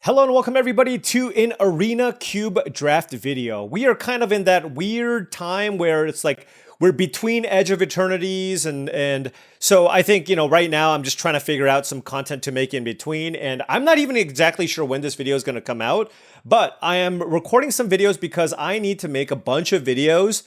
Hello and welcome everybody to an Arena Cubedraft video. We are kind of in that weird time where it's like we're between Edge of Eternities and so I think, right now I'm just trying to figure out some content to make in between, and I'm not even exactly sure when this video is going to come out, but I am recording some videos because I need to make a bunch of videos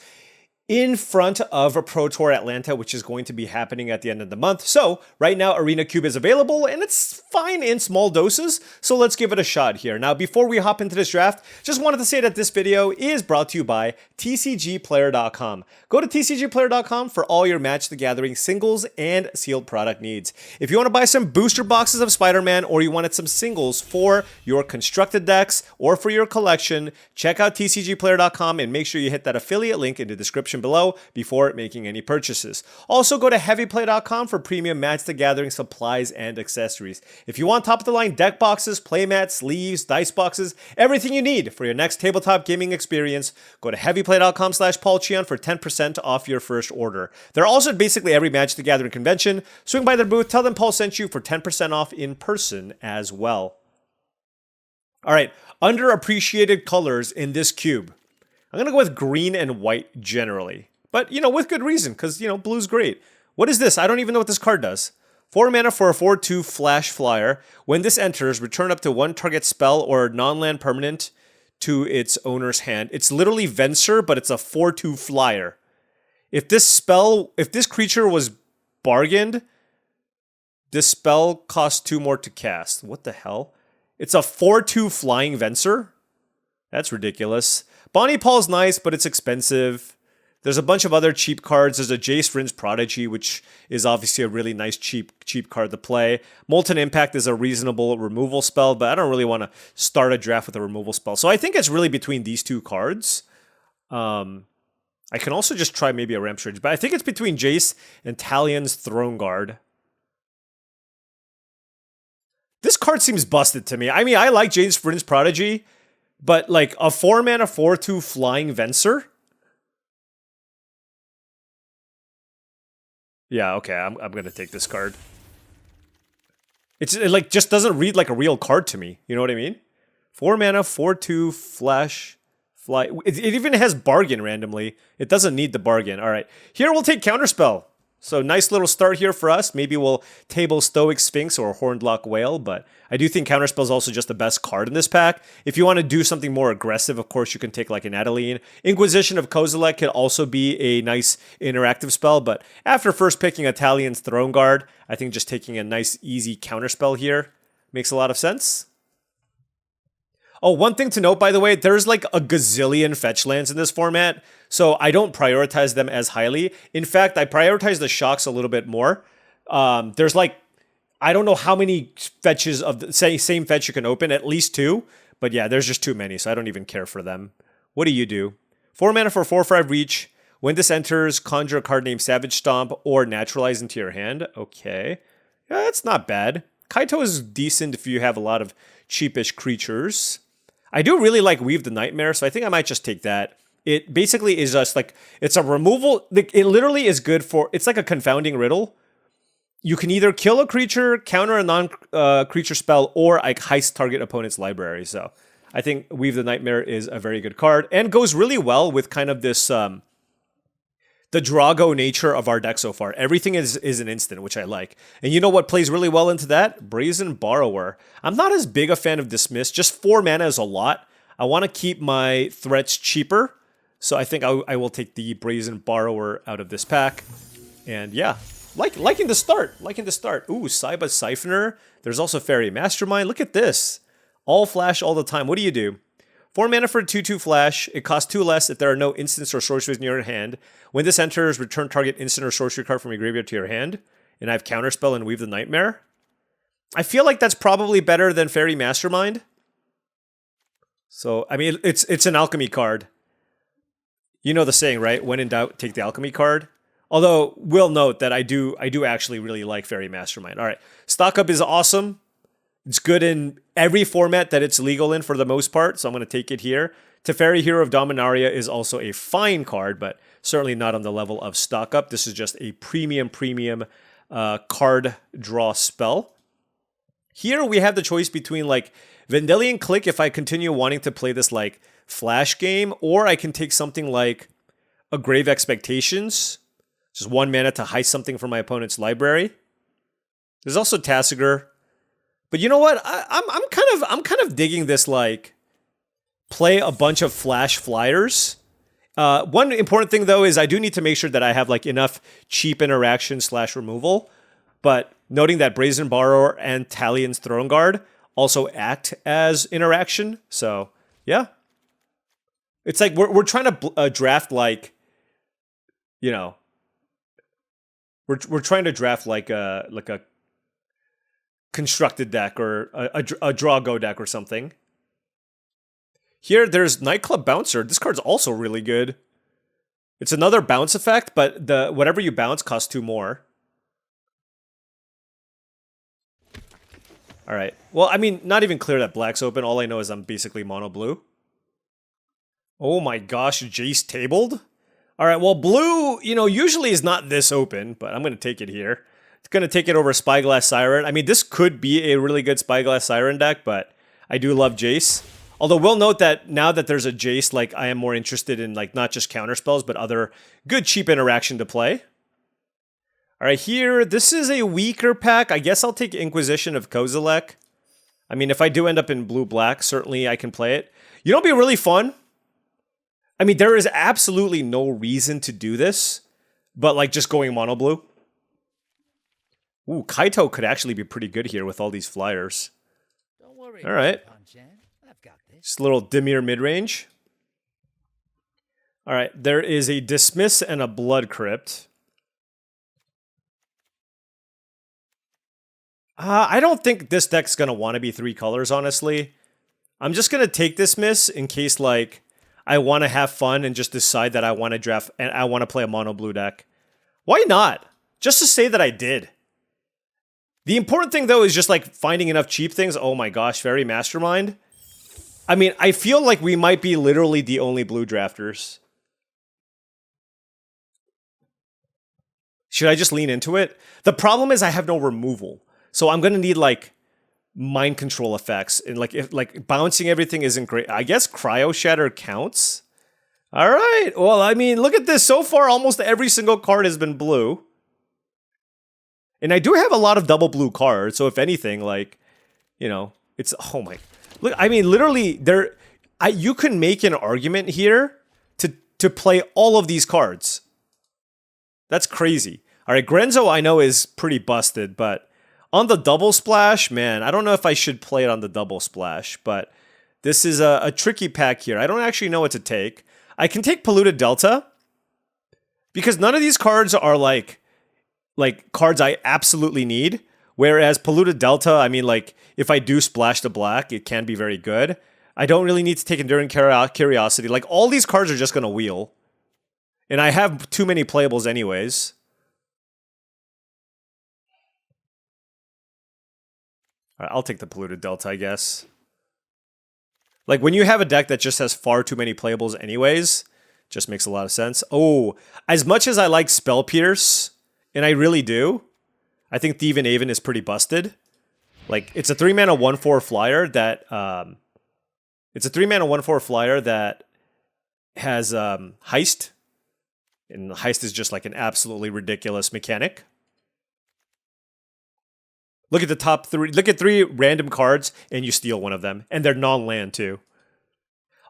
in front of a Pro Tour Atlanta, which is going to be happening at the end of the month. So right now, Arena Cube is available, and it's fine in small doses, so let's give it a shot here. Now, before we hop into this draft, just wanted to say that this video is brought to you by TCGplayer.com. Go to TCGplayer.com for all your Match the Gathering singles and sealed product needs. If you want to buy some booster boxes of Spider-Man, or you wanted some singles for your constructed decks or for your collection, check out TCGplayer.com and make sure you hit that affiliate link in the description below before making any purchases. Also, go to heavyplay.com for premium Match the Gathering supplies and accessories. If you want top-of-the-line deck boxes, playmats, sleeves, dice boxes, everything you need for your next tabletop gaming experience, go to heavyplay.com/paulcheon for 10% off your first order. They're also basically every Match the Gathering convention. Swing by their booth, tell them Paul sent you for 10% off in person as well. All right, underappreciated colors in this cube. I'm going to go with green and white generally. But, with good reason, because, blue's great. What is this? I don't even know what this card does. 4 mana for a 4/2 flash flyer. When this enters, return up to one target spell or non-land permanent to its owner's hand. It's literally Venser, but it's a 4/2 flyer. If this creature was bargained, this spell costs 2 more to cast. What the hell? It's a 4/2 flying Venser? That's ridiculous. Bonnie Paul's nice, but it's expensive. There's a bunch of other cheap cards. There's a Jace Vryn's Prodigy, which is obviously a really nice cheap card to play. Molten Impact is a reasonable removal spell, but I don't really want to start a draft with a removal spell. So I think it's really between these two cards. I can also just try maybe a Rampage, but I think it's between Jace and Talion's Throne Guard. This card seems busted to me. I mean, I like Jace Vryn's Prodigy, but like a 4 mana 4/2 flying Venser? Yeah, okay, I'm gonna take this card. It like just doesn't read like a real card to me. You know what I mean? 4 mana 4/2 flash fly. It even has bargain randomly. It doesn't need the bargain. All right, here we'll take Counterspell. So nice little start here for us. Maybe we'll table Stoic Sphinx or Hornlock Whale, but I do think Counterspell is also just the best card in this pack. If you want to do something more aggressive, of course, you can take like an Adeline. Inquisition of Kozilek could also be a nice interactive spell, but after first picking Italian's Throne Guard, I think just taking a nice, easy Counterspell here makes a lot of sense. Oh, one thing to note, by the way, there's like a gazillion fetch lands in this format, so I don't prioritize them as highly. In fact, I prioritize the shocks a little bit more. There's like, I don't know how many fetches of the same fetch you can open, at least 2. But yeah, there's just too many, so I don't even care for them. What do you do? 4 mana for 4/5 reach. When this enters, conjure a card named Savage Stomp or Naturalize into your hand. Okay. Yeah, that's not bad. Kaito is decent if you have a lot of cheapish creatures. I do really like Weave the Nightmare, so I think I might just take that. It basically is just like, it's a removal. It literally is good for, it's like a confounding riddle. You can either kill a creature, counter a non-creature spell, or like heist target opponent's library. So I think Weave the Nightmare is a very good card and goes really well with kind of this, the Drago nature of our deck so far. Everything is an instant, which I like. And you know what plays really well into that? Brazen Borrower. I'm not as big a fan of Dismiss. Just 4 mana is a lot. I want to keep my threats cheaper. So I think I will take the Brazen Borrower out of this pack. And yeah, liking the start. Liking the start. Ooh, Saiba Siphoner. There's also Fairy Mastermind. Look at this. All flash all the time. What do you do? 4 mana for a 2/2 flash. It costs 2 less if there are no instants or sorceries in your hand. When this enters, return target instant or sorcery card from your graveyard to your hand. And I have Counterspell and Weave the Nightmare. I feel like that's probably better than Fairy Mastermind. So, I mean, it's an alchemy card. You know the saying, right? When in doubt, take the alchemy card. Although, we'll note that I do actually really like Fairy Mastermind. All right, Stock Up is awesome. It's good in every format that it's legal in for the most part, so I'm going to take it here. Teferi, Hero of Dominaria is also a fine card, but certainly not on the level of Stock Up. This is just a premium card draw spell. Here we have the choice between like Vendilion Click if I continue wanting to play this like flash game, or I can take something like a Grave Expectations, just 1 mana to heist something from my opponent's library. There's also Tasigur. But you know what? I'm kind of digging this like play a bunch of flash flyers. One important thing though is I do need to make sure that I have like enough cheap interaction / removal. But noting that Brazen Borrower and Talion's Throne Guard also act as interaction. So yeah, it's like we're trying to draft like, you know, we're trying to draft like a constructed deck or a draw go deck or something. Here, there's Nightclub Bouncer. This card's also really good. It's another bounce effect, but the whatever you bounce costs 2 more. All right. Well, I mean, not even clear that black's open. All I know is I'm basically mono blue. Oh my gosh, Jace tabled? All right, well, blue, you know, usually is not this open, but I'm going to take it here. It's going to take it over Spyglass Siren. I mean, this could be a really good Spyglass Siren deck, but I do love Jace. Although we'll note that now that there's a Jace, like I am more interested in like not just counter spells, but other good cheap interaction to play. All right, here, this is a weaker pack. I guess I'll take Inquisition of Kozilek. I mean, if I do end up in blue-black, certainly I can play it. You know what'd be really fun? I mean, there is absolutely no reason to do this, but like just going mono blue. Ooh, Kaito could actually be pretty good here with all these flyers. Don't worry. All right. I've got this. Just a little Dimir midrange. All right, there is a Dismiss and a Blood Crypt. I don't think this deck's going to want to be 3 colors, honestly. I'm just going to take Dismiss in case, like, I want to have fun and just decide that I want to draft and I want to play a mono blue deck. Why not? Just to say that I did. The important thing, though, is just, like, finding enough cheap things. Oh my gosh, very mastermind. I mean, I feel like we might be literally the only blue drafters. Should I just lean into it? The problem is I have no removal. So I'm going to need, like, mind control effects. And, like, if like bouncing everything isn't great. I guess Cryo Shatter counts. All right. Well, I mean, look at this. So far, almost every single card has been blue. And I do have a lot of double blue cards. So if anything, like, you know, it's... Oh, my... Look, I mean, literally, you can make an argument here to play all of these cards. That's crazy. All right, Grenzo, I know, is pretty busted, but... On the double splash, man, I don't know if I should play it on the double splash, but this is a tricky pack here. I don't actually know what to take. I can take Polluted Delta, because none of these cards are like cards I absolutely need, whereas Polluted Delta, I mean, like, if I do splash the black, it can be very good. I don't really need to take Enduring Curiosity. Like, all these cards are just going to wheel, and I have too many playables anyways. I'll take the Polluted Delta, I guess. Like, when you have a deck that just has far too many playables anyways, just makes a lot of sense. Oh, as much as I like Spell Pierce, and I really do, I think Thief and Aven is pretty busted. Like, it's a 3-mana 1/4 flyer that... it's a 3-mana 1/4 flyer that has Heist. And Heist is just like an absolutely ridiculous mechanic. Look at the top 3. Look at 3 random cards, and you steal one of them. And they're non-land, too.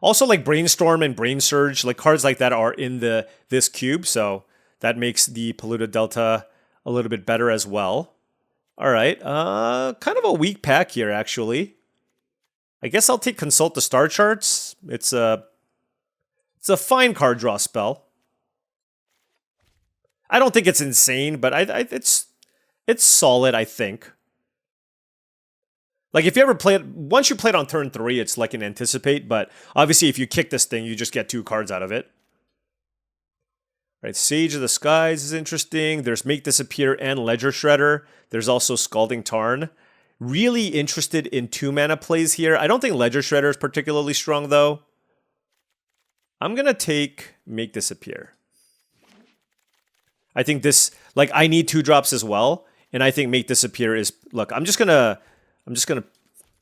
Also, like Brainstorm and Brain Surge, like cards like that are in this cube, so that makes the Polluted Delta a little bit better as well. All right, kind of a weak pack here, actually. I guess I'll take Consult the Star Charts. It's a fine card draw spell. I don't think it's insane, but it's solid, I think. Like, if you ever play it, once you play it on turn 3, it's like an Anticipate, but obviously if you kick this thing, you just get 2 cards out of it. All right, Sage of the Skies is interesting. There's Make Disappear and Ledger Shredder. There's also Scalding Tarn. Really interested in 2-mana plays here. I don't think Ledger Shredder is particularly strong, though. I'm going to take Make Disappear. I think this, like, I need 2 drops as well, and I think Make Disappear is, look, I'm just gonna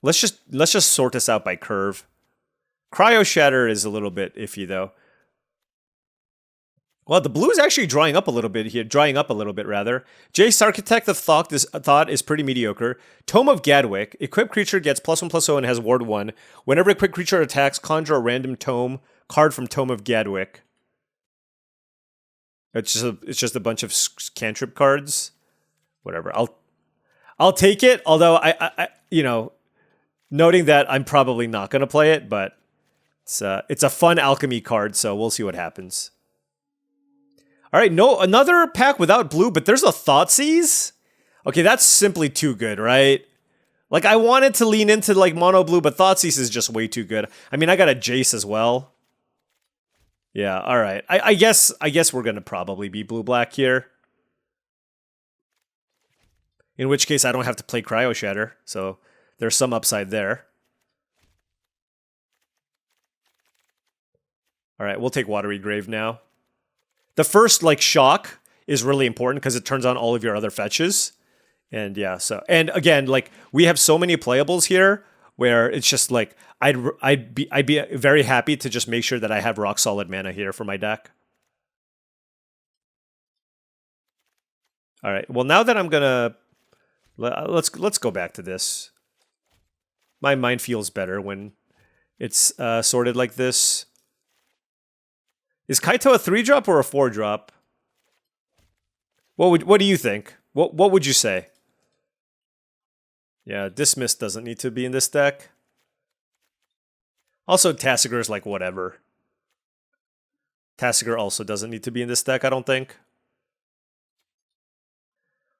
Let's just sort this out by curve. Cryo Shatter is a little bit iffy though. Well, the blue is actually drying up a little bit here. Drying up a little bit, rather. Jace, Architect of Thought is pretty mediocre. Tome of Gadwick. Equipped creature gets +1/+0 and has ward 1. Whenever equipped creature attacks, conjure a random tome card from Tome of Gadwick. It's just a bunch of cantrip cards. Whatever. I'll take it. Although I noting that I'm probably not going to play it, but it's a fun alchemy card, so we'll see what happens. All right, no, another pack without blue, but there's a Thoughtseize? Okay, that's simply too good, right? Like, I wanted to lean into, like, mono blue, but Thoughtseize is just way too good. I mean, I got a Jace as well. Yeah, all right. I guess we're going to probably be blue-black here. In which case, I don't have to play Cryo Shatter, so there's some upside there. All right, we'll take Watery Grave now. The first, like, shock is really important because it turns on all of your other fetches. And yeah, so, and again, like, we have so many playables here where it's just like, I'd be very happy to just make sure that I have rock solid mana here for my deck. All right, well, now that I'm gonna, let's go back to this. My mind feels better when it's sorted like this. Is Kaito a 3-drop or a 4-drop? What do you think? What would you say? Yeah, Dismiss doesn't need to be in this deck. Also, Tassiger's like whatever. Tassiger also doesn't need to be in this deck, I don't think.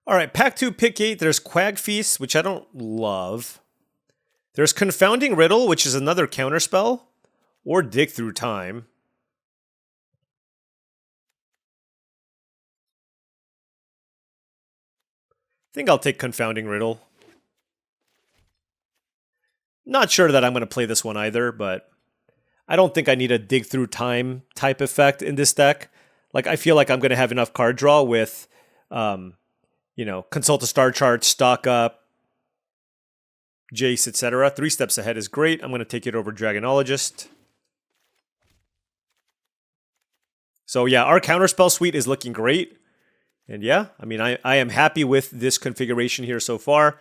Alright, Pack 2, Pick 8. There's Quag Feast, which I don't love. There's Confounding Riddle, which is another counterspell. Or Dig Through Time. I think I'll take Confounding Riddle. Not sure that I'm going to play this one either, but I don't think I need a Dig Through Time type effect in this deck. Like, I feel like I'm going to have enough card draw with, consult a star chart, stock up, Jace, etc. 3 steps ahead is great. I'm going to take it over Dragonologist. So yeah, our counterspell suite is looking great. And yeah, I mean, I am happy with this configuration here so far.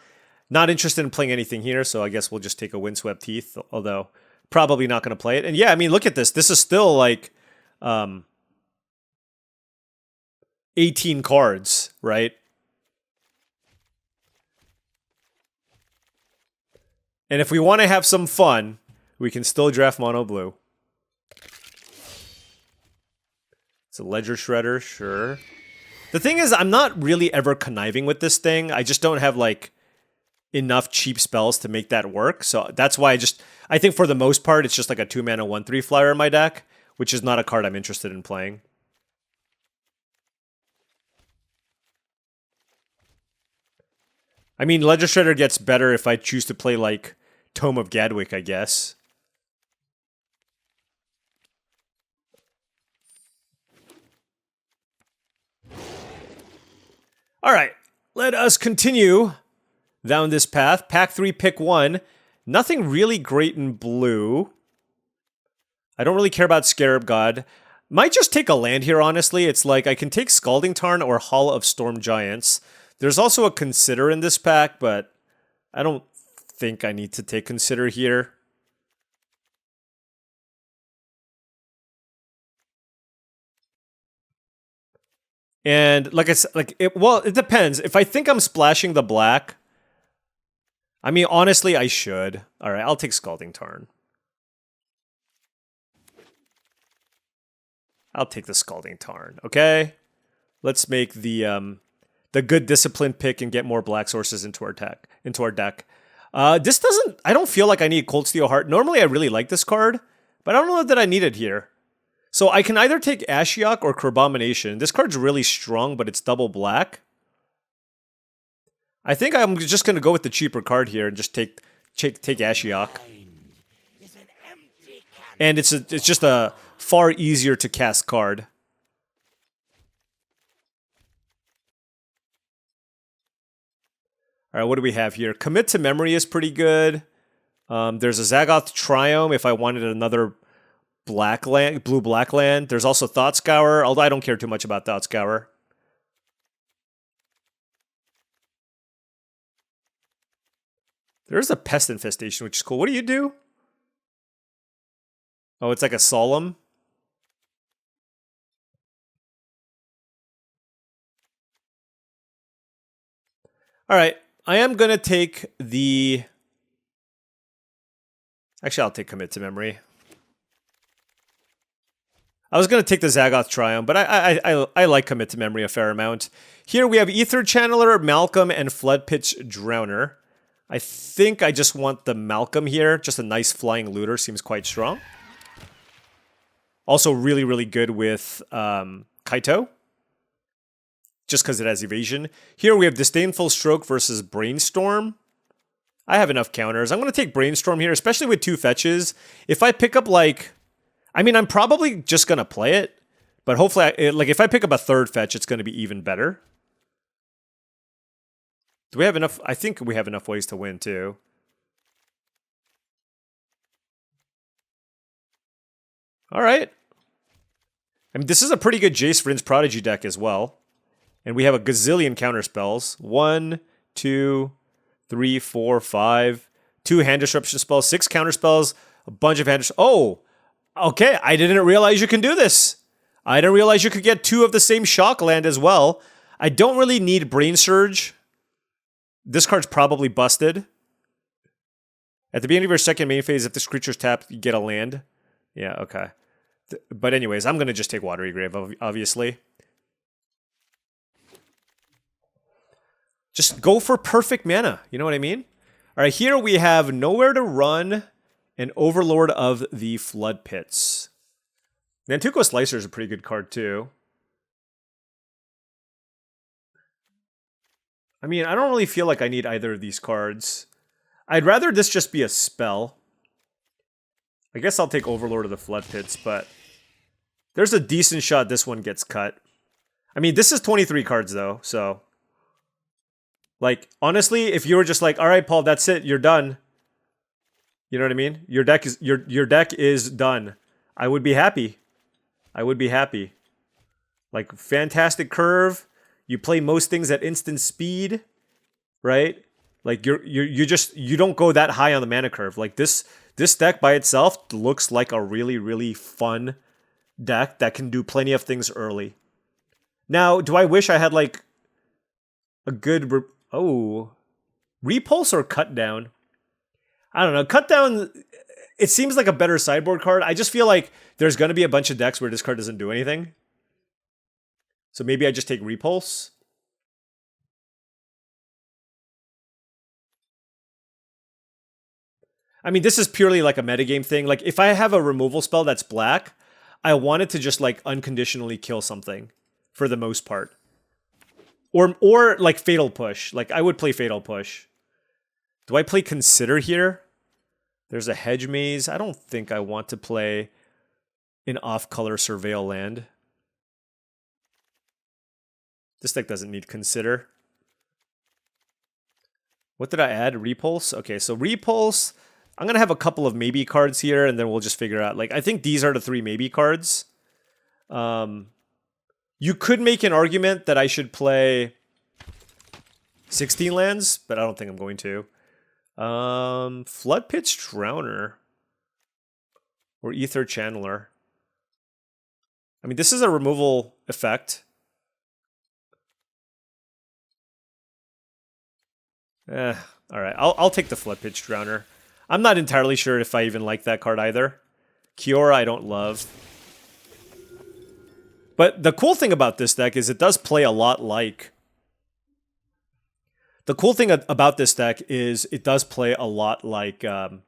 Not interested in playing anything here, so I guess we'll just take a Windswept Heath, although probably not going to play it. And yeah, I mean, look at this. This is still like 18 cards, right? And if we want to have some fun, we can still draft mono blue. It's a Ledger Shredder, sure. The thing is, I'm not really ever conniving with this thing. I just don't have, like, enough cheap spells to make that work. So that's why I think for the most part, it's just like a 2-mana 1/3 flyer in my deck, which is not a card I'm interested in playing. I mean, Ledger Shredder gets better if I choose to play, like, Tome of Gadwick, I guess. All right, let us continue down this path. Pack 3, Pick 1. Nothing really great in blue. I don't really care about Scarab God. Might just take a land here, honestly. It's like I can take Scalding Tarn or Hall of Storm Giants. There's also a Consider in this pack, but I don't think I need to take Consider here. And like I said, it depends. If I think I'm splashing the black, I mean, honestly, I should. All right, I'll take Scalding Tarn. I'll take the Scalding Tarn. Okay, let's make the good discipline pick and get more black sources into our deck. This doesn't. I don't feel like I need Cold Steel Heart. Normally, I really like this card, but I don't know that I need it here. So I can either take Ashiok or Crabomination. This card's really strong, but it's double black. I think I'm just going to go with the cheaper card here and just take Ashiok. And it's just a far easier to cast card. All right, what do we have here? Commit to Memory is pretty good. There's a Zagoth Triome if I wanted another black land, blue-black land. There's also Thought Scour, although I don't care too much about Thought Scour. There's a Pest Infestation, which is cool. What do you do? Oh, it's like a Solemn. All right, I am going to take the... Actually, I'll take Commit to Memory. I was going to take the Zagoth Triumph, but I like Commit to Memory a fair amount. Here we have Ether Channeler, Malcolm, and Floodpitch Drowner. I think I just want the Malcolm here. Just a nice flying looter. Seems quite strong. Also really, really good with Kaito. Just because it has evasion. Here we have Disdainful Stroke versus Brainstorm. I have enough counters. I'm going to take Brainstorm here, especially with 2 fetches. If I pick up like... I mean, I'm probably just going to play it. But hopefully, like if I pick up a 3rd fetch, it's going to be even better. Do we have enough? I think we have enough ways to win, too. All right. I mean, this is a pretty good Jace Vryn's Prodigy deck as well. And we have a gazillion counter spells. 1, 2, 3, 4, 5. 2 hand disruption spells, 6 counter spells, a bunch of hand... Oh! Okay, I didn't realize you can do this. I didn't realize you could get 2 of the same shock land as well. I don't really need Brain Surge. This card's probably busted. At the beginning of your second main phase, if this creature's tapped, you get a land. Yeah, okay. But anyways, I'm going to just take Watery Grave, obviously. Just go for perfect mana. You know what I mean? All right, here we have Nowhere to Run and Overlord of the Flood Pits. Nantuko Slicer is a pretty good card, too. I mean, I don't really feel like I need either of these cards. I'd rather this just be a spell. I guess I'll take Overlord of the Flood Pits, but there's a decent shot this one gets cut. I mean, this is 23 cards, though, so... Like, honestly, if you were just like, all right, Paul, that's it, you're done. You know what I mean? Your deck is done. I would be happy. I would be happy. Like, fantastic curve. You play most things at instant speed, right? Like you don't go that high on the mana curve. Like this deck by itself looks like a really, really fun deck that can do plenty of things early. Now, do I wish I had like a good Repulse or Cut Down? I don't know. Cut Down, it seems like a better sideboard card. I just feel like there's going to be a bunch of decks where this card doesn't do anything. So maybe I just take Repulse. I mean, this is purely like a metagame thing. Like, if I have a removal spell that's black, I want it to just, like, unconditionally kill something, for the most part. Or like, Fatal Push. Like, I would play Fatal Push. Do I play Consider here? There's a Hedge Maze. I don't think I want to play an off-color Surveil land. This deck doesn't need Consider. What did I add? Repulse? Okay, so Repulse. I'm going to have a couple of maybe cards here, and then we'll just figure out. Like, I think these are the 3 maybe cards. You could make an argument that I should play 16 lands, but I don't think I'm going to. Floodpitch Drowner. Or Ether Channeler. I mean, this is a removal effect. Alright, I'll take the Floodpitch Drowner. I'm not entirely sure if I even like that card either. Kiora I don't love. But the cool thing about this deck is it does play a lot like... The cool thing about this deck is it does play a lot like Dimir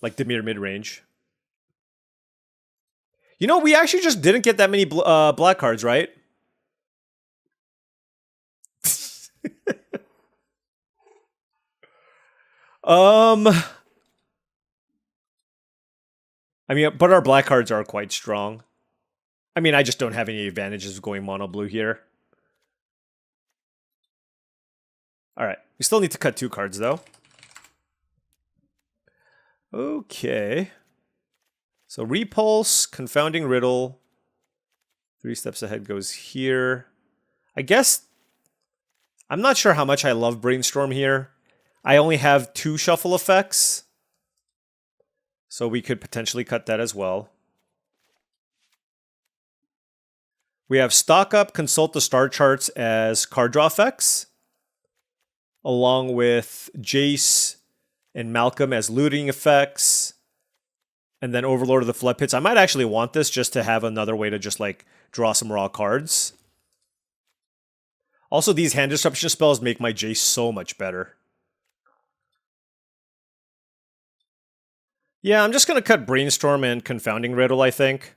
Midrange. You know, we actually just didn't get that many black cards, right? I mean, but our black cards are quite strong. I mean, I just don't have any advantages of going mono blue here. Alright, we still need to cut 2 cards, though. Okay. So repulse, confounding riddle. 3 steps ahead goes here. I guess I'm not sure how much I love brainstorm here. I only have 2 shuffle effects. So we could potentially cut that as well. We have stock up, consult the star charts as card draw effects, along with Jace and Malcolm as looting effects, and then Overlord of the Flood Pits. I might actually want this just to have another way to just like draw some raw cards. Also, these hand disruption spells make my Jace so much better. Yeah, I'm just going to cut Brainstorm and Confounding Riddle, I think.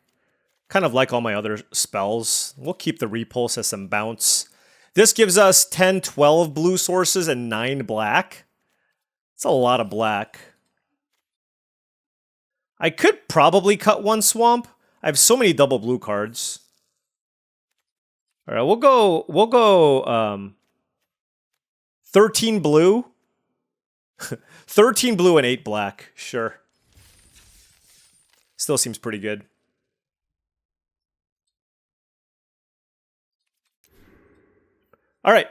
Kind of like all my other spells. We'll keep the Repulse as some bounce. This gives us 10, 12 blue sources and 9 black. It's a lot of black. I could probably cut 1 swamp. I have so many double blue cards. All right, we'll go 13 blue. 13 blue and 8 black. Sure. Still seems pretty good. All right.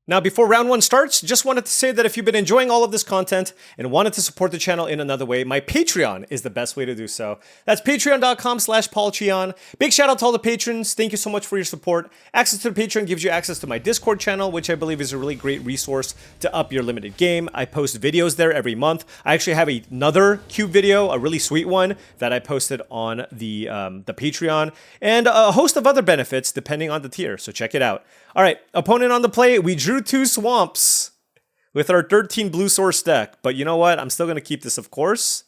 Now, before round 1 starts, just wanted to say that if you've been enjoying all of this content and wanted to support the channel in another way, my Patreon is the best way to do so. That's patreon.com/paulcheon. Big shout out to all the patrons. Thank you so much for your support. Access to the Patreon gives you access to my Discord channel, which I believe is a really great resource to up your limited game. I post videos there every month. I actually have another Cube video, a really sweet one, that I posted on the Patreon, and a host of other benefits depending on the tier, so check it out. All right, opponent on the play, we drew 2 swamps with our 13 blue source deck. But you know what? I'm still going to keep this, of course.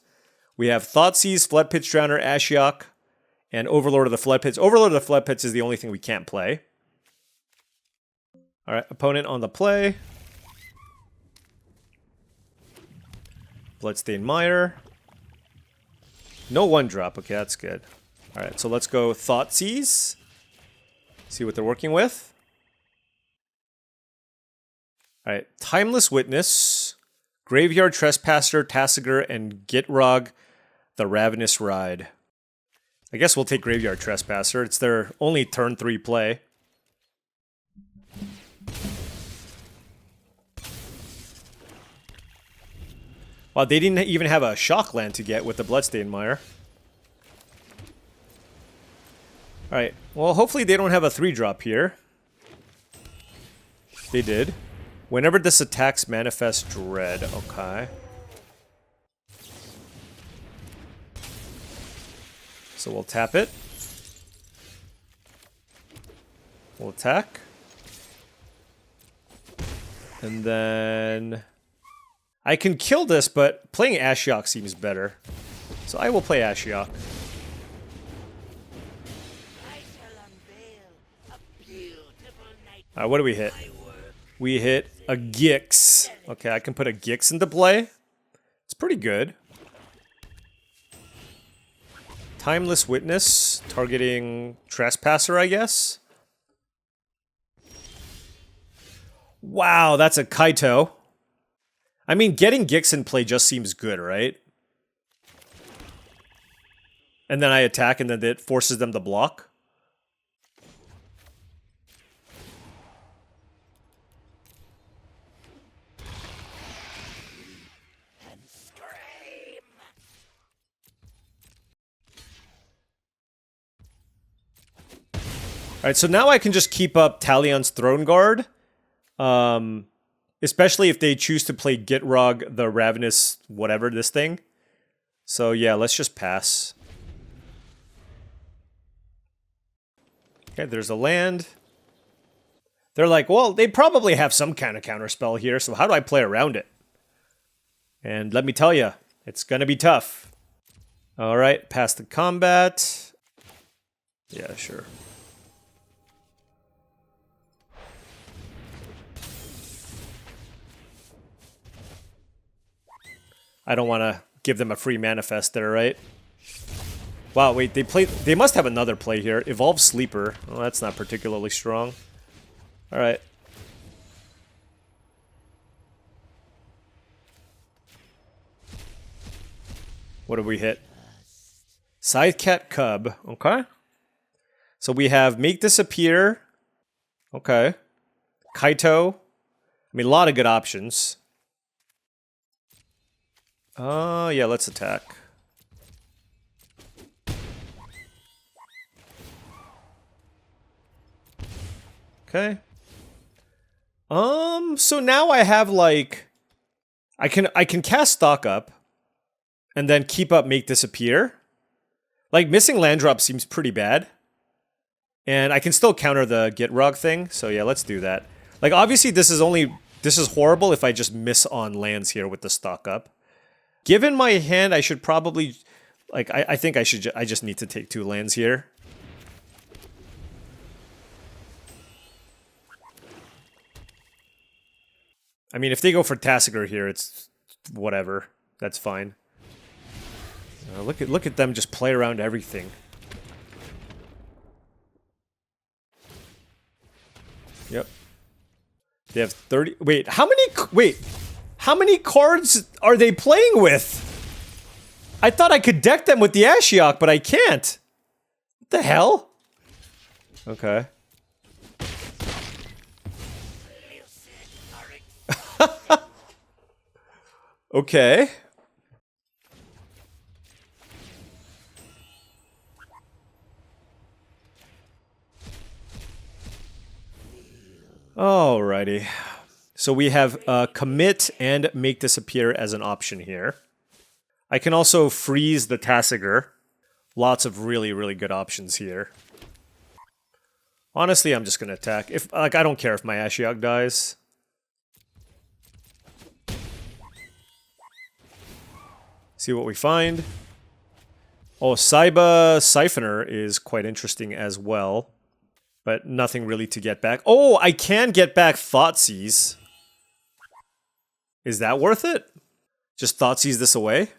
We have Thoughtseize, Flood Pits Drowner, Ashiok, and Overlord of the Flood Pits. Overlord of the Flood Pits is the only thing we can't play. All right, opponent on the play. Bloodstained Mire. No 1-drop. Okay, that's good. All right, so let's go Thoughtseize. See what they're working with. All right, Timeless Witness, Graveyard Trespasser, Tassiger, and Gitrog, the Ravenous Ride. I guess we'll take Graveyard Trespasser. It's their only turn 3 play. Wow, they didn't even have a shock land to get with the Bloodstained Mire. All right, well, hopefully they don't have a 3-drop here. They did. Whenever this attacks, manifest dread. Okay. So we'll tap it. We'll attack. And then I can kill this, but playing Ashiok seems better. So I will play Ashiok. What do we hit? We hit a Gix. Okay, I can put a Gix into play. It's pretty good. Timeless Witness, targeting Trespasser, I guess. Wow, that's a Kaito. I mean, getting Gix in play just seems good, right? And then I attack, and then it forces them to block. Alright, so now I can just keep up Talion's Throne Guard. Especially if they choose to play Gitrog, the Ravenous whatever, this thing. So yeah, let's just pass. Okay, there's a land. They're like, well, they probably have some kind of counterspell here, so how do I play around it? And let me tell you, it's gonna be tough. Alright, pass the combat. Yeah, sure. I don't want to give them a free manifest there, right? Wow, wait, they must have another play here. Evolve Sleeper. Well, that's not particularly strong. Alright. What did we hit? Sidecat Cub. Okay. So we have Make Disappear. Okay. Kaito. I mean, a lot of good options. Yeah, let's attack. Okay. So now I have like I can cast Stock Up and then keep up Make Disappear. Like missing land drop seems pretty bad. And I can still counter the Get Rug thing, so yeah, let's do that. Like obviously this is horrible if I just miss on lands here with the Stock Up. Given my hand, I should probably like I think I should I just need to take 2 lands here. I mean, if they go for Tassiger here, it's whatever. That's fine. Look at them just play around everything. Yep. They have 30. Wait, how many cards are they playing with? I thought I could deck them with the Ashiok, but I can't. What the hell? Okay. Okay. Alrighty. So we have commit and make disappear as an option here. I can also freeze the Tassiger. Lots of really, really good options here. Honestly, I'm just gonna attack. If like I don't care if my Ashiok dies. See what we find. Oh, Saiba Siphoner is quite interesting as well. But nothing really to get back. Oh, I can get back Thoughtseize. Is that worth it? Just Thoughtseize this away?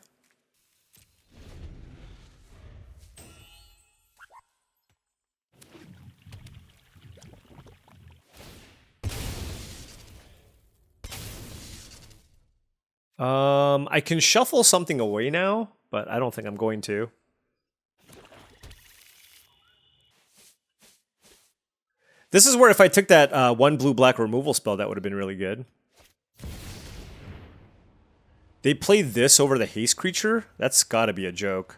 I can shuffle something away now, but I don't think I'm going to. This is where if I took that 1 blue-black removal spell, that would have been really good. They played this over the haste creature? That's gotta be a joke.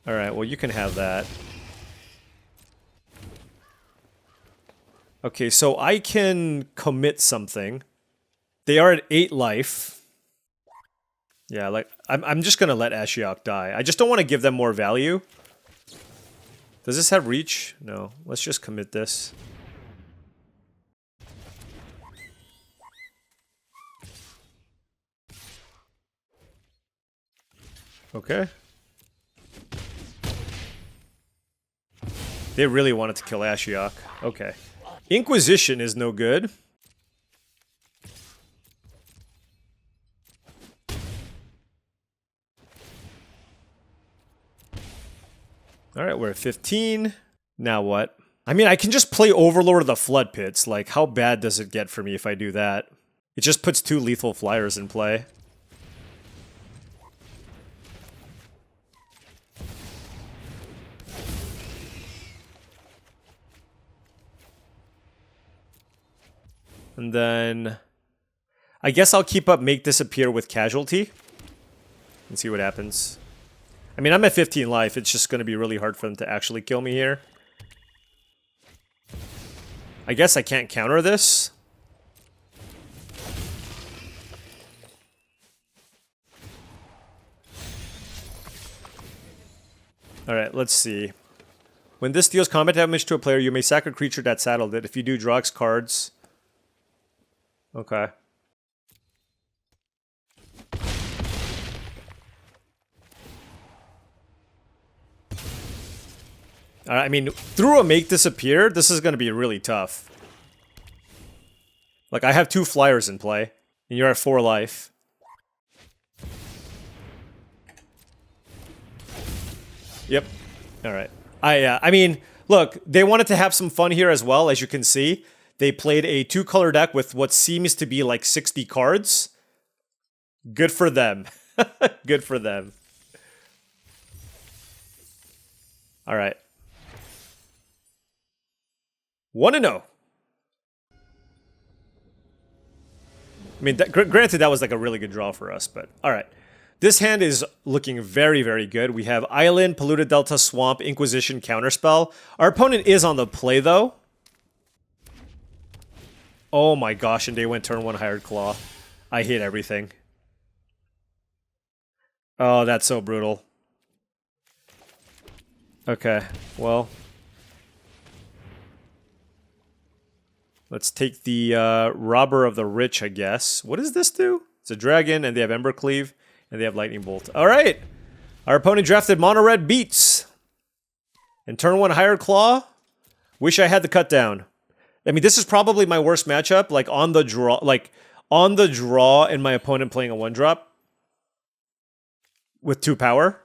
Alright, well you can have that. Okay, so I can commit something. They are at 8 life. Yeah, like, I'm just gonna let Ashiok die. I just don't want to give them more value. Does this have reach? No. Let's just commit this. Okay. They really wanted to kill Ashiok. Okay. Inquisition is no good. Alright, we're at 15. Now what? I mean, I can just play Overlord of the Flood Pits. Like, how bad does it get for me if I do that? It just puts 2 lethal flyers in play. And then I guess I'll keep up Make Disappear with Casualty and see what happens. I mean, I'm at 15 life. It's just going to be really hard for them to actually kill me here. I guess I can't counter this. Alright, let's see. When this deals combat damage to a player, you may sack a creature that saddled it. If you do, draw X cards. Okay. I mean, through a Make Disappear, this is going to be really tough. Like, I have 2 flyers in play, and you're at 4 life. Yep. Alright. I mean, look, they wanted to have some fun here as well, as you can see. They played a 2-color deck with what seems to be like 60 cards. Good for them. Good for them. All right. 1-0. I mean, granted, that was like a really good draw for us, but all right. This hand is looking very, very good. We have Island, Polluted Delta, Swamp, Inquisition, Counterspell. Our opponent is on the play, though. Oh my gosh, and they went turn 1 Hired Claw. I hate everything. Oh, that's so brutal. Okay, well. Let's take the Robber of the Rich, I guess. What does this do? It's a dragon, and they have Embercleave, and they have Lightning Bolt. All right. Our opponent drafted Mono Red Beats. And turn 1 Hired Claw. Wish I had the cut down. I mean, this is probably my worst matchup. Like on the draw, and my opponent playing a 1-drop with 2 power.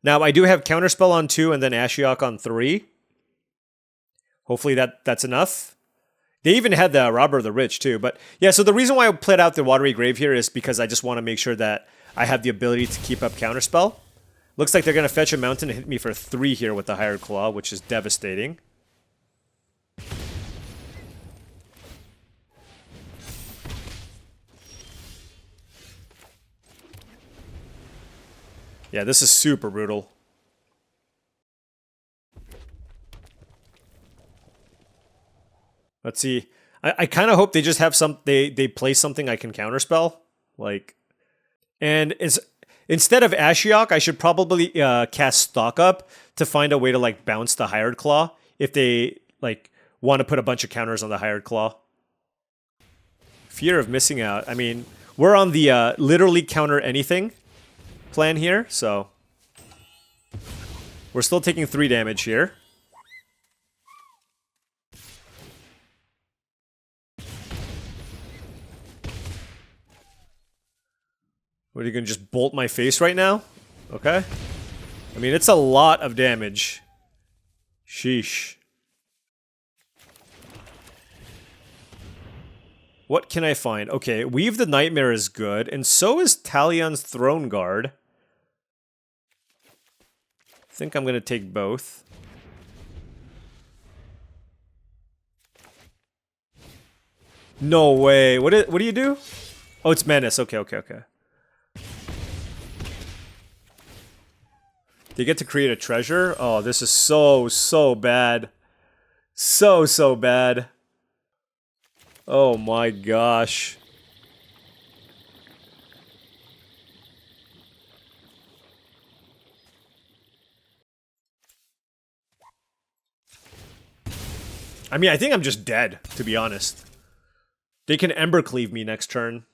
Now I do have Counterspell on 2 and then Ashiok on 3. Hopefully that's enough. They even had the Robber of the Rich too. But yeah, so the reason why I played out the Watery Grave here is because I just want to make sure that I have the ability to keep up Counterspell. Looks like they're going to fetch a mountain and hit me for 3 here with the Hired Claw, which is devastating. Yeah, this is super brutal. Let's see. I kind of hope they just have they play something I can counterspell. Like, and instead of Ashiok, I should probably cast Stock Up to find a way to like bounce the Hired Claw if they like want to put a bunch of counters on the Hired Claw. Fear of missing out. I mean, we're on the literally counter anything plan here, so we're still taking 3 damage here. What, are you gonna just bolt my face right now? Okay. I mean, it's a lot of damage. Sheesh. What can I find? Okay, Weave the Nightmare is good, and so is Talion's Throne Guard. I think I'm gonna take both. No way. What do you do? Oh, it's Menace. Okay. They get to create a treasure? Oh, this is so bad. So bad. Oh my gosh. I mean, I think I'm just dead, to be honest. They can Embercleave me next turn.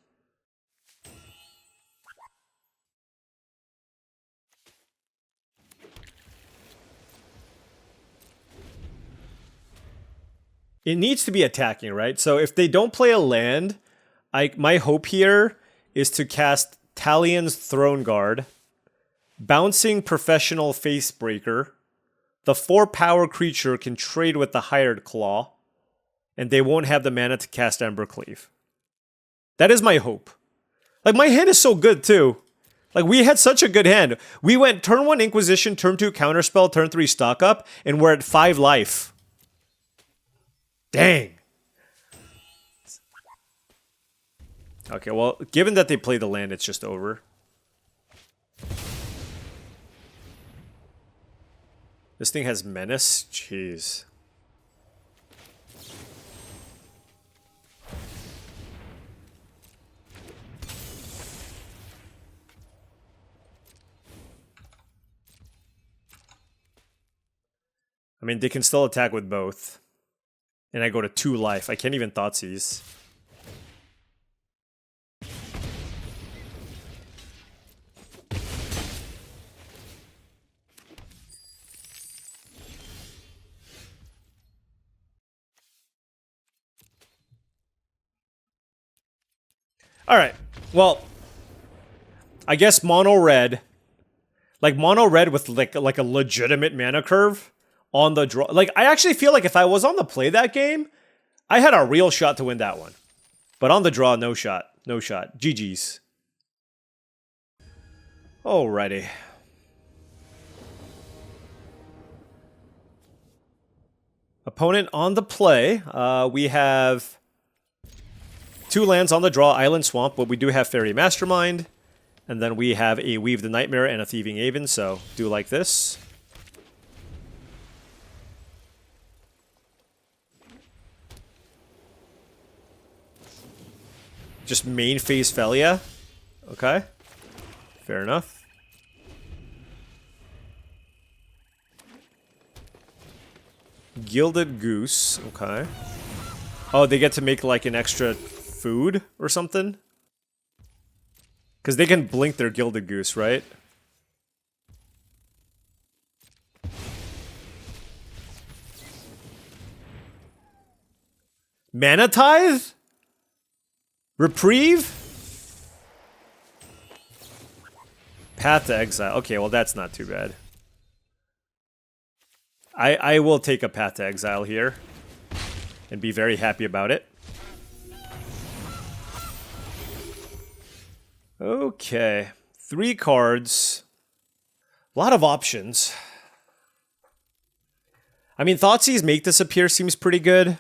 It needs to be attacking, right? So if they don't play a land, my hope here is to cast Talion's Throne Guard, Bouncing Professional Facebreaker. The 4-power creature can trade with the Hired Claw, and they won't have the mana to cast Embercleave. That is my hope. Like, my hand is so good, too. Like, we had such a good hand. We went turn 1 Inquisition, turn 2 Counterspell, turn 3 Stock Up, and we're at 5 life. Dang. Okay, well, given that they play the land, it's just over. This thing has Menace? Jeez. I mean, they can still attack with both. And I go to 2 life. I can't even Thoughtseize. Alright, well, I guess mono red. Like, mono red with like a legitimate mana curve on the draw. Like, I actually feel like if I was on the play that game, I had a real shot to win that one. But on the draw, no shot. No shot. GG's. Alrighty. Opponent on the play. We have 2 lands on the draw, Island Swamp, but we do have Fairy Mastermind. And then we have a Weave the Nightmare and a Thieving Haven, so do like this. Just main phase Felia. Okay. Fair enough. Gilded Goose. Okay. Oh, they get to make like an extra food or something? Because they can blink their Gilded Goose, right? Mana Tithe? Reprieve? Path to Exile. Okay, well that's not too bad. I will take a Path to Exile here and be very happy about it. Okay, 3 cards. A lot of options. I mean, Thoughtseize Make This Appear seems pretty good.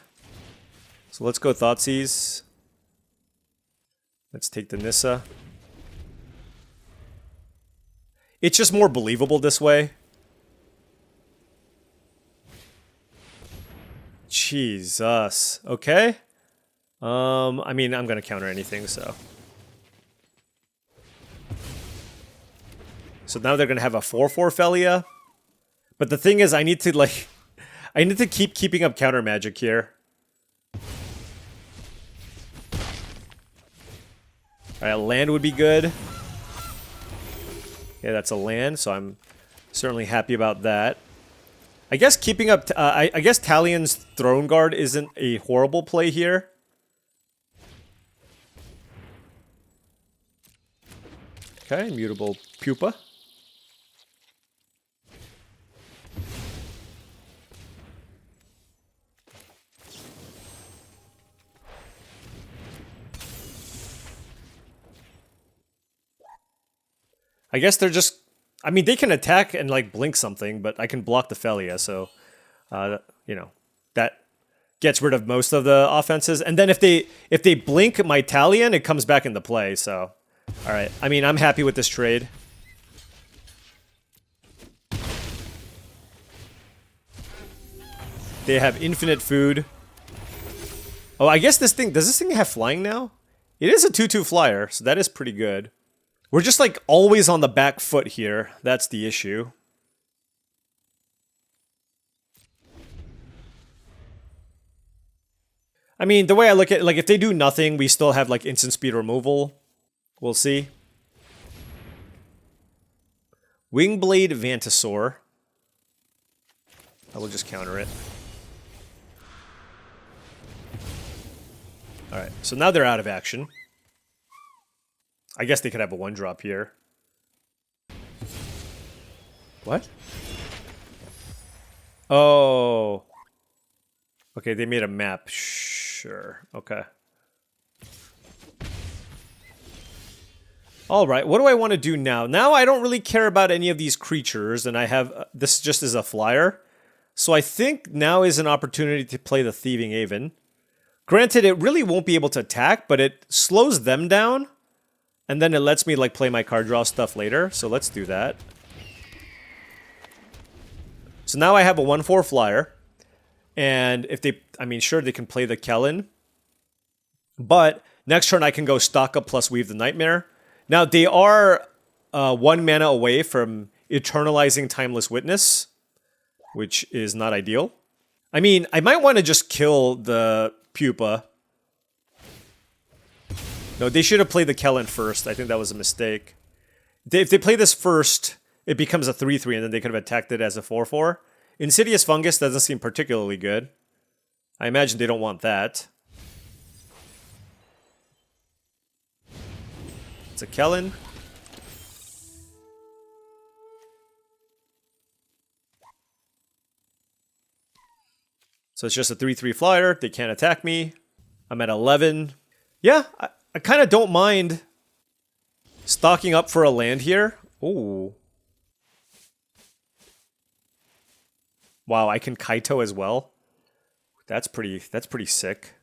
So let's go Thoughtseize. Let's take the Nissa. It's just more believable this way. Jesus. Okay. I mean, I'm gonna counter anything, so. So now they're gonna have a 4/4 Felia. But the thing is, I need to like, I need to keep keeping up counter magic here. Alright, land would be good. Yeah, that's a land, so I'm certainly happy about that. I guess keeping up... I guess Talion's Throne Guard isn't a horrible play here. Okay, Mutable Pupa. I guess they're just... I mean, they can attack and, like, blink something, but I can block the Felia, so... you know, that gets rid of most of the offenses. And then if they blink my Talion, it comes back into play, so... Alright, I mean, I'm happy with this trade. They have infinite food. Oh, I guess this thing... Does this thing have flying now? It is a 2/2 flyer, so that is pretty good. We're just, like, always on the back foot here. That's the issue. I mean, the way I look at it, like, if they do nothing, we still have, like, instant speed removal. We'll see. Wingblade Vantasaur. I will just counter it. Alright, so now they're out of action. I guess they could have a 1-drop here. What? Oh. Okay, they made a map. Sure. Okay. Alright, what do I want to do now? Now I don't really care about any of these creatures, and I have... this just is a flyer. So I think now is an opportunity to play the Thieving Haven. Granted, it really won't be able to attack, but it slows them down. And then it lets me, like, play my card draw stuff later. So let's do that. So now I have a 1/4 flyer. And if they... I mean, sure, they can play the Kellen. But next turn I can go stock up plus Weave the Nightmare. Now, they are 1 mana away from eternalizing Timeless Witness. Which is not ideal. I mean, I might want to just kill the Pupa. No, they should have played the Kellen first. I think that was a mistake. If they play this first, it becomes a 3/3, and then they could have attacked it as a 4/4. Insidious Fungus doesn't seem particularly good. I imagine they don't want that. It's a Kellen. So it's just a 3/3 flyer. They can't attack me. I'm at 11. Yeah, I kind of don't mind stocking up for a land here. Ooh. Wow, I can Kaito as well. That's pretty sick.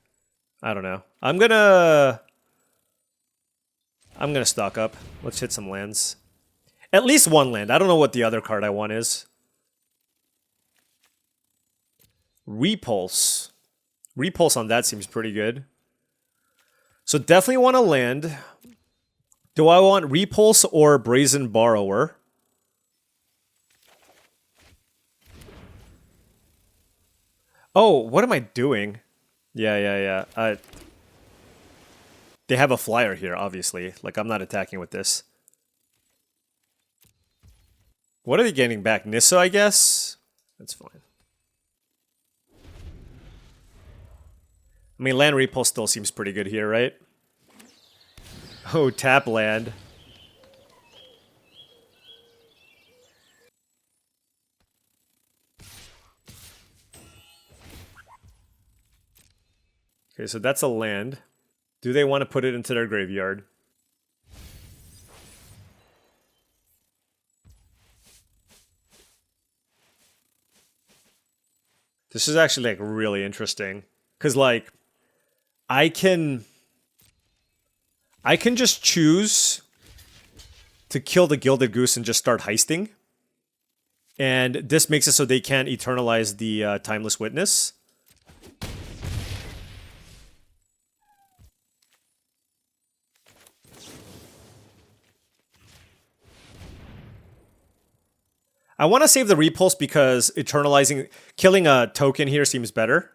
I don't know. I'm gonna stock up. Let's hit some lands. At least one land. I don't know what the other card I want is. Repulse. Repulse on that seems pretty good. So definitely want to land. Do I want Repulse or Brazen Borrower? Oh, what am I doing? Yeah. They have a flyer here, obviously. Like, I'm not attacking with this. What are they getting back? Nissa, I guess? That's fine. I mean, land Repulse still seems pretty good here, right? Oh, tap land. Okay, so that's a land. Do they want to put it into their graveyard? This is actually, like, really interesting. Because, like, I can just choose to kill the Gilded Goose and just start heisting. And this makes it so they can't eternalize the Timeless Witness. I want to save the Repulse because killing a token here seems better.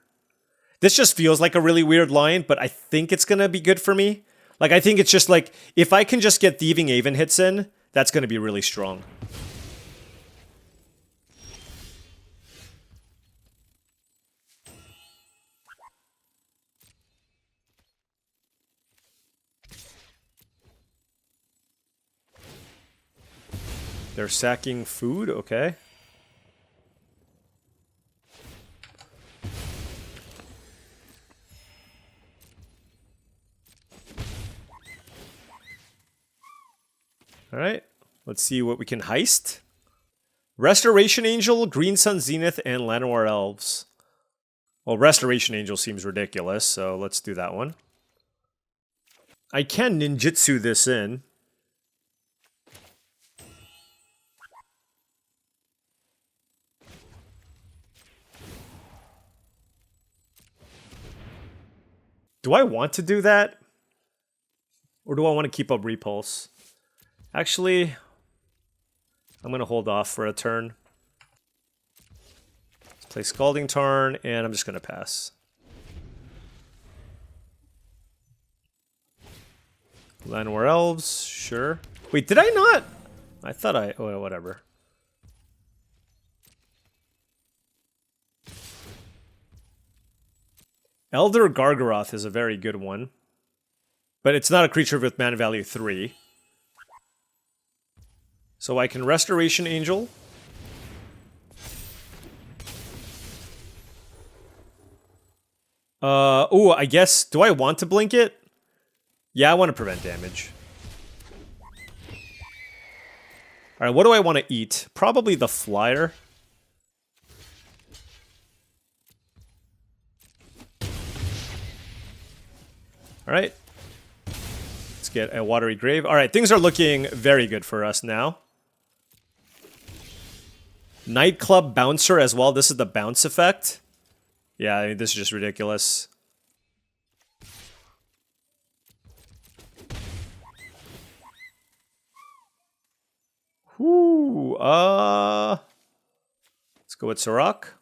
This just feels like a really weird line, but I think it's going to be good for me. Like, I think it's just like, if I can just get Thieving Aven hits in, that's going to be really strong. They're sacking food, okay. All right, let's see what we can heist. Restoration Angel, Green Sun Zenith, and Llanowar Elves. Well, Restoration Angel seems ridiculous, so let's do that one. I can ninjutsu this in. Do I want to do that? Or do I want to keep up Repulse? Actually, I'm going to hold off for a turn. Let's play Scalding Tarn, and I'm just going to pass. Llanowar Elves, sure. Wait, did I not? I thought oh, whatever. Elder Gargaroth is a very good one. But it's not a creature with mana value 3. So I can Restoration Angel. Ooh, I guess, do I want to blink it? Yeah, I want to prevent damage. Alright, what do I want to eat? Probably the flyer. Alright. Let's get a Watery Grave. Alright, things are looking very good for us now. Nightclub Bouncer as well. This is the bounce effect. Yeah, I mean, this is just ridiculous. Whoo, let's go with Sirach.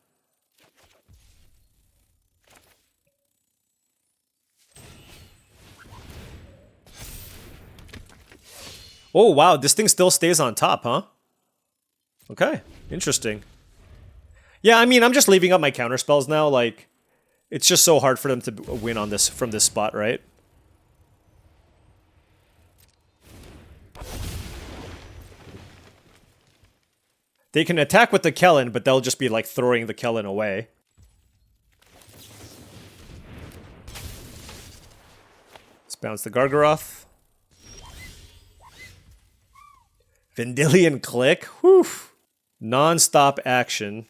Oh, wow, this thing still stays on top, huh? Okay, interesting. Yeah, I mean, I'm just leaving up my counter spells now, like, it's just so hard for them to win on this from this spot, right? They can attack with the Kellen, but they'll just be like throwing the Kellen away. Let's bounce the Gargaroth. Vendilion Click. Whew. Non-stop action.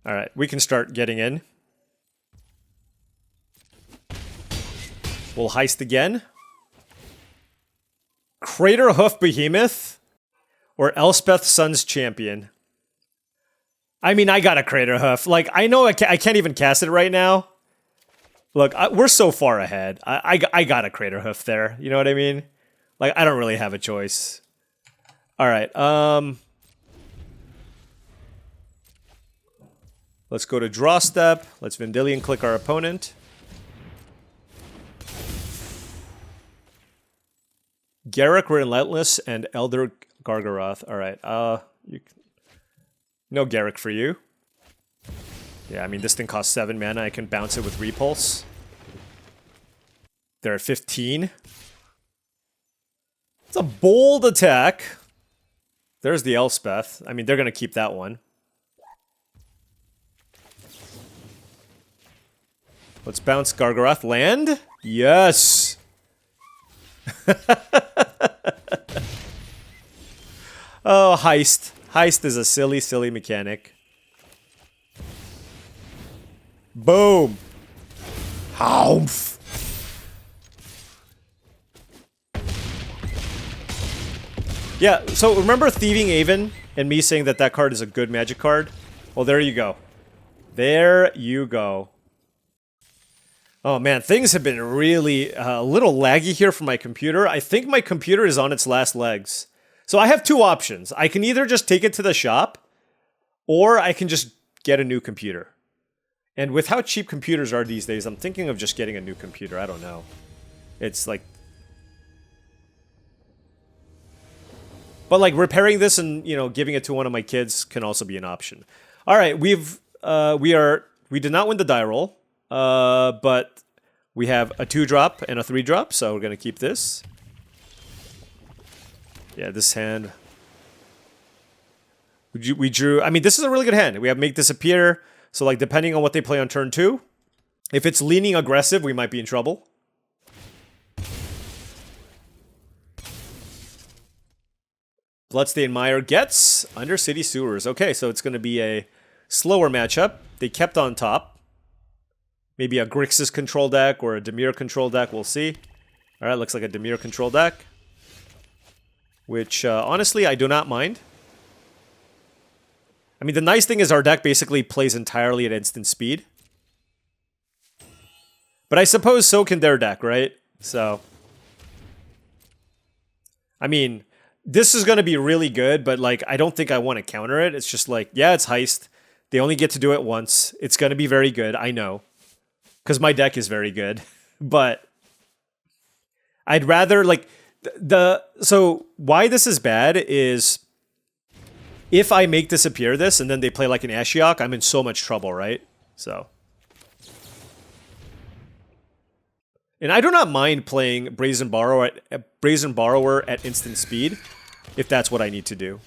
All right, we can start getting in. We'll heist again. Crater Hoof Behemoth or Elspeth Sun's Champion. I mean, I got a Crater Hoof. Like, I know I can't even cast it right now. Look, we're so far ahead. I got a Crater Hoof there. You know what I mean? Like, I don't really have a choice. All right. Let's go to draw step. Let's Vendilion click our opponent. Garruk Relentless and Elder Gargaroth. All right. No Garruk for you. Yeah, I mean, this thing costs 7 mana. I can bounce it with Repulse. They're at 15. It's a bold attack. There's the Elspeth. I mean, they're going to keep that one. Let's bounce Gargaroth. Land? Yes! Oh, Heist. Heist is a silly, silly mechanic. Boom! Haumph! Yeah, so remember Thieving Aven and me saying that that card is a good Magic card? Well, there you go. There you go. Oh man, things have been really a little laggy here for my computer. I think my computer is on its last legs. So I have two options. I can either just take it to the shop, or I can just get a new computer. And with how cheap computers are these days, I'm thinking of just getting a new computer. I don't know. It's like... But like repairing this and, you know, giving it to one of my kids can also be an option. All right, we did not win the die roll. But we have a 2-drop and a 3-drop, so we're going to keep this. Yeah, this hand. We drew... I mean, this is a really good hand. We have Make Disappear, so like depending on what they play on turn 2, if it's leaning aggressive, we might be in trouble. Bloodstained Mire gets Undercity Sewers. Okay, so it's going to be a slower matchup. They kept on top. Maybe a Grixis control deck or a Dimir control deck, we'll see. Alright, looks like a Dimir control deck. Which, honestly, I do not mind. I mean, the nice thing is our deck basically plays entirely at instant speed. But I suppose so can their deck, right? So... I mean, this is going to be really good, but, like, I don't think I want to counter it. It's just like, yeah, it's Heist. They only get to do it once. It's going to be very good, I know. Because my deck is very good, but I'd rather like so why this is bad is if I Make Disappear this and then they play like an Ashiok, I'm in so much trouble, right? So, and I do not mind playing Brazen Borrower at instant speed if that's what I need to do.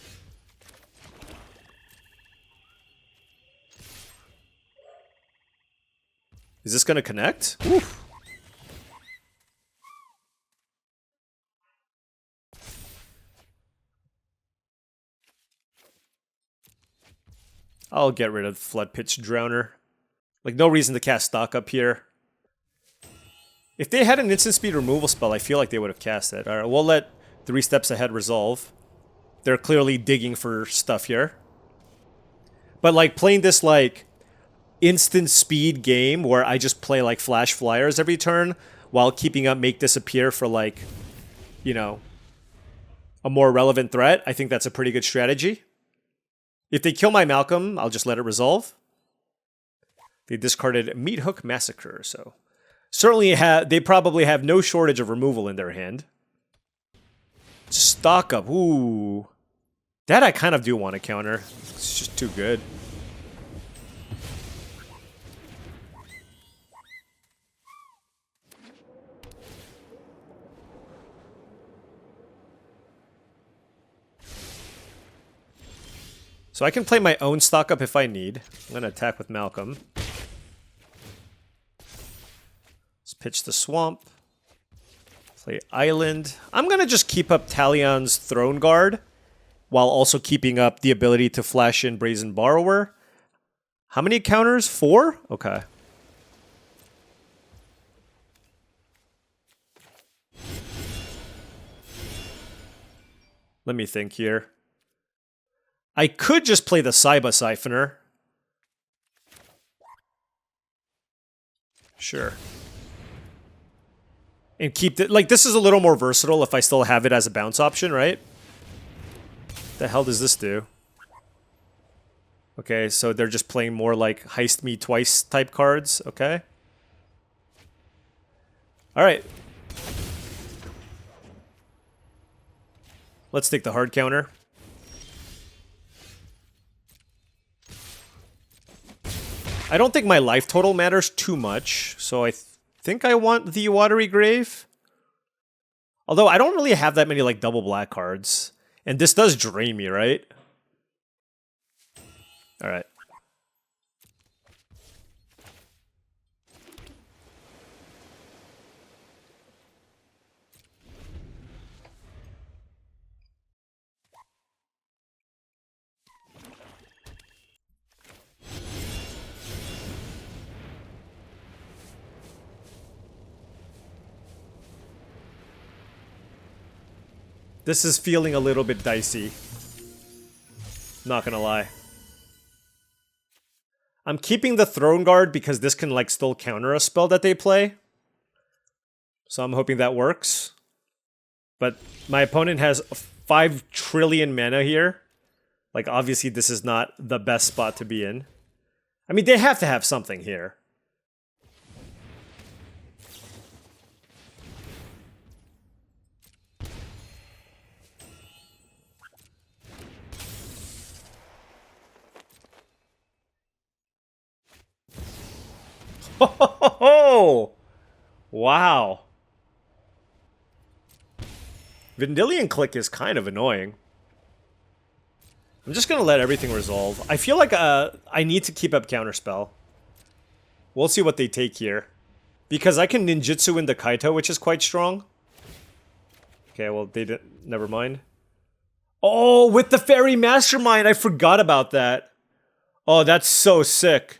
Is this going to connect? Oof. I'll get rid of Flood Pitch Drowner. Like, no reason to cast Stock Up here. If they had an instant speed removal spell, I feel like they would have cast it. Alright, we'll let 3 steps ahead resolve. They're clearly digging for stuff here. But, like, playing this, like... instant speed game where I just play like flash flyers every turn while keeping up Make Disappear for like, you know, a more relevant threat. I think that's a pretty good strategy. If they kill my Malcolm, I'll just let it resolve. They discarded Meathook Massacre, so certainly they probably have no shortage of removal in their hand. Stock Up, ooh. That I kind of do want to counter. It's just too good. So I can play my own Stock Up if I need. I'm going to attack with Malcolm. Let's pitch the Swamp. Play Island. I'm going to just keep up Talion's Throne Guard while also keeping up the ability to flash in Brazen Borrower. How many counters? 4? Okay. Let me think here. I could just play the Saiba Siphoner. Sure. And keep it, like, this is a little more versatile if I still have it as a bounce option, right? The hell does this do? Okay, so they're just playing more like Heist Me Twice type cards, okay? Alright. Let's take the hard counter. I don't think my life total matters too much, so I think I want the Watery Grave. Although I don't really have that many like double black cards. And this does drain me, right? Alright. This is feeling a little bit dicey. Not gonna lie. I'm keeping the Throne Guard because this can like still counter a spell that they play. So I'm hoping that works. But my opponent has 5 trillion mana here. Like obviously this is not the best spot to be in. I mean, they have to have something here. Oh, wow. Vendilion Click is kind of annoying. I'm just gonna let everything resolve. I feel like I need to keep up Counterspell. We'll see what they take here. Because I can ninjutsu into Kaito, which is quite strong. Okay, well, they didn't. Never mind. Oh, with the Fairy Mastermind! I forgot about that. Oh, that's so sick.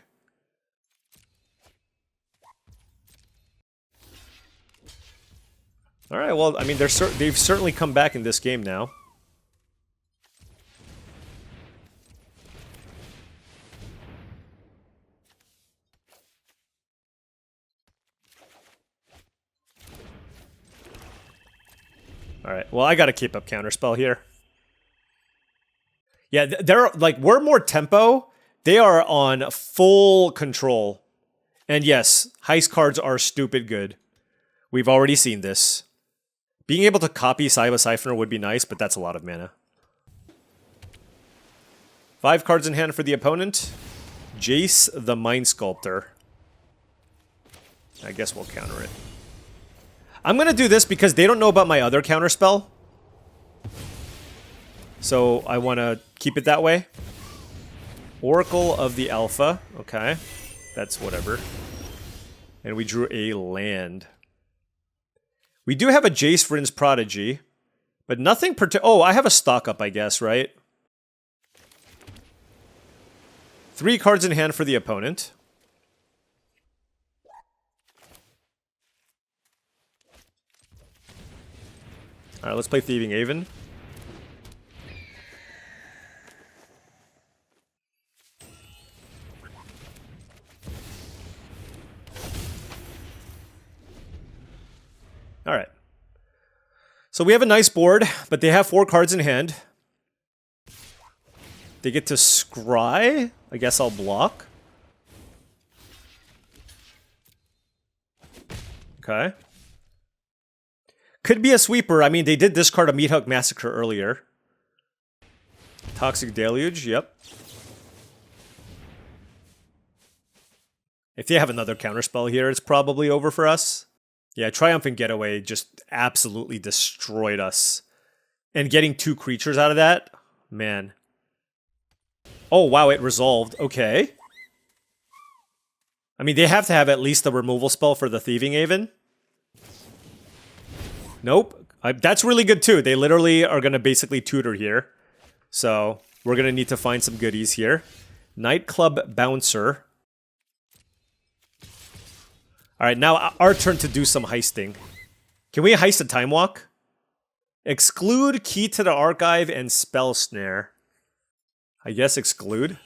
Alright, well, I mean, they've certainly come back in this game now. Alright, well, I gotta keep up Counterspell here. Yeah, they're, like, we're more tempo. They are on full control. And yes, heist cards are stupid good. We've already seen this. Being able to copy Saiba Siphoner would be nice, but that's a lot of mana. 5 cards in hand for the opponent. Jace the Mind Sculptor. I guess we'll counter it. I'm gonna do this because they don't know about my other counter spell. So I want to keep it that way. Oracle of the Alpha. Okay. That's whatever. And we drew a land. We do have a Jace Vryn's Prodigy, but nothing oh, I have a stock up, I guess, right? 3 cards in hand for the opponent. Alright, let's play Thieving Haven. Alright. So we have a nice board, but they have 4 cards in hand. They get to scry. I guess I'll block. Okay. Could be a sweeper. I mean, they did discard a Meat Hook Massacre earlier. Toxic Deluge, yep. If they have another counterspell here, it's probably over for us. Yeah, Triumphant Getaway just absolutely destroyed us. And getting 2 creatures out of that? Man. Oh, wow, it resolved. Okay. I mean, they have to have at least a removal spell for the Thieving Haven. Nope. That's really good, too. They literally are going to basically tutor here. So, we're going to need to find some goodies here. Nightclub Bouncer. Alright, now our turn to do some heisting. Can we heist a Time Walk? Exclude Key to the Archive and Spell Snare. I guess exclude.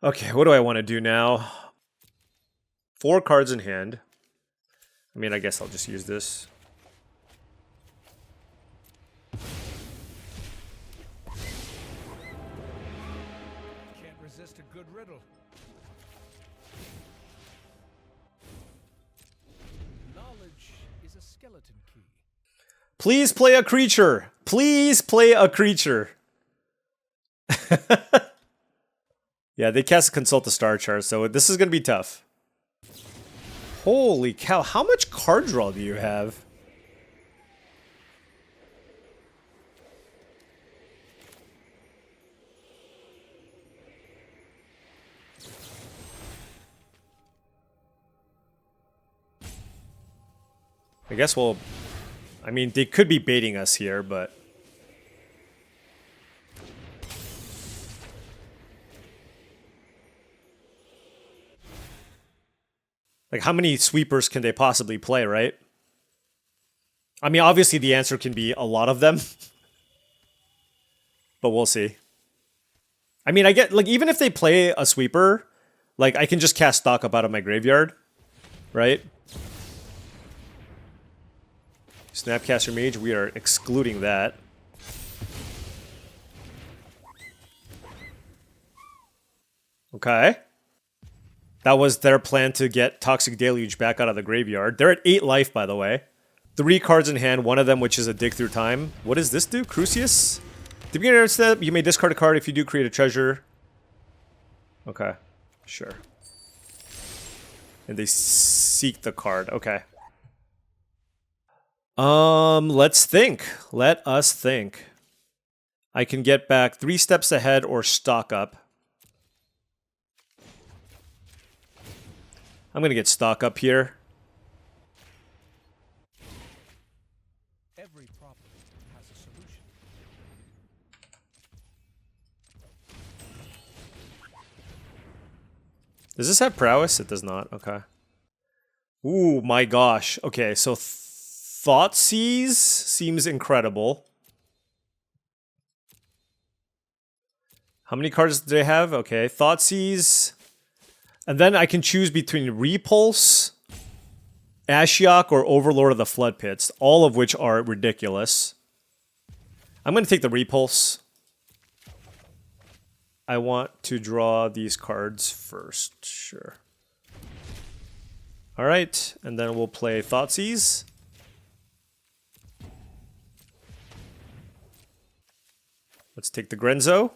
Okay, what do I want to do now? 4 cards in hand. I mean, I guess I'll just use this. Can't resist a good riddle. Knowledge is a skeleton key. Please play a creature. Please play a creature. Yeah, they cast Consult the Star Chart, so this is going to be tough. Holy cow, how much card draw do you have? I guess we'll... I mean, they could be baiting us here, but... Like, how many sweepers can they possibly play, right? I mean, obviously the answer can be a lot of them. But we'll see. I mean, I get, like, even if they play a sweeper, like, I can just cast Stock Up out of my graveyard, right? Snapcaster Mage, we are excluding that. Okay. That was their plan to get Toxic Deluge back out of the graveyard. They're at 8 life, by the way. 3 cards in hand, one of them which is a Dig Through Time. What does this do? Crucius? At the beginning of the step, you may discard a card if you do create a treasure. Okay, sure. And they seek the card. Okay. Let's think. Let us think. I can get back 3 steps ahead or stock up. I'm gonna get stock up here. Every problem has a solution. Does this have prowess? It does not. Okay. Ooh, my gosh. Okay, so Thoughtseize seems incredible. How many cards do they have? Okay, Thoughtseize. And then I can choose between Repulse, Ashiok, or Overlord of the Flood Pits, all of which are ridiculous. I'm going to take the Repulse. I want to draw these cards first. Sure. Alright, and then we'll play Thoughtseize. Let's take the Grenzo.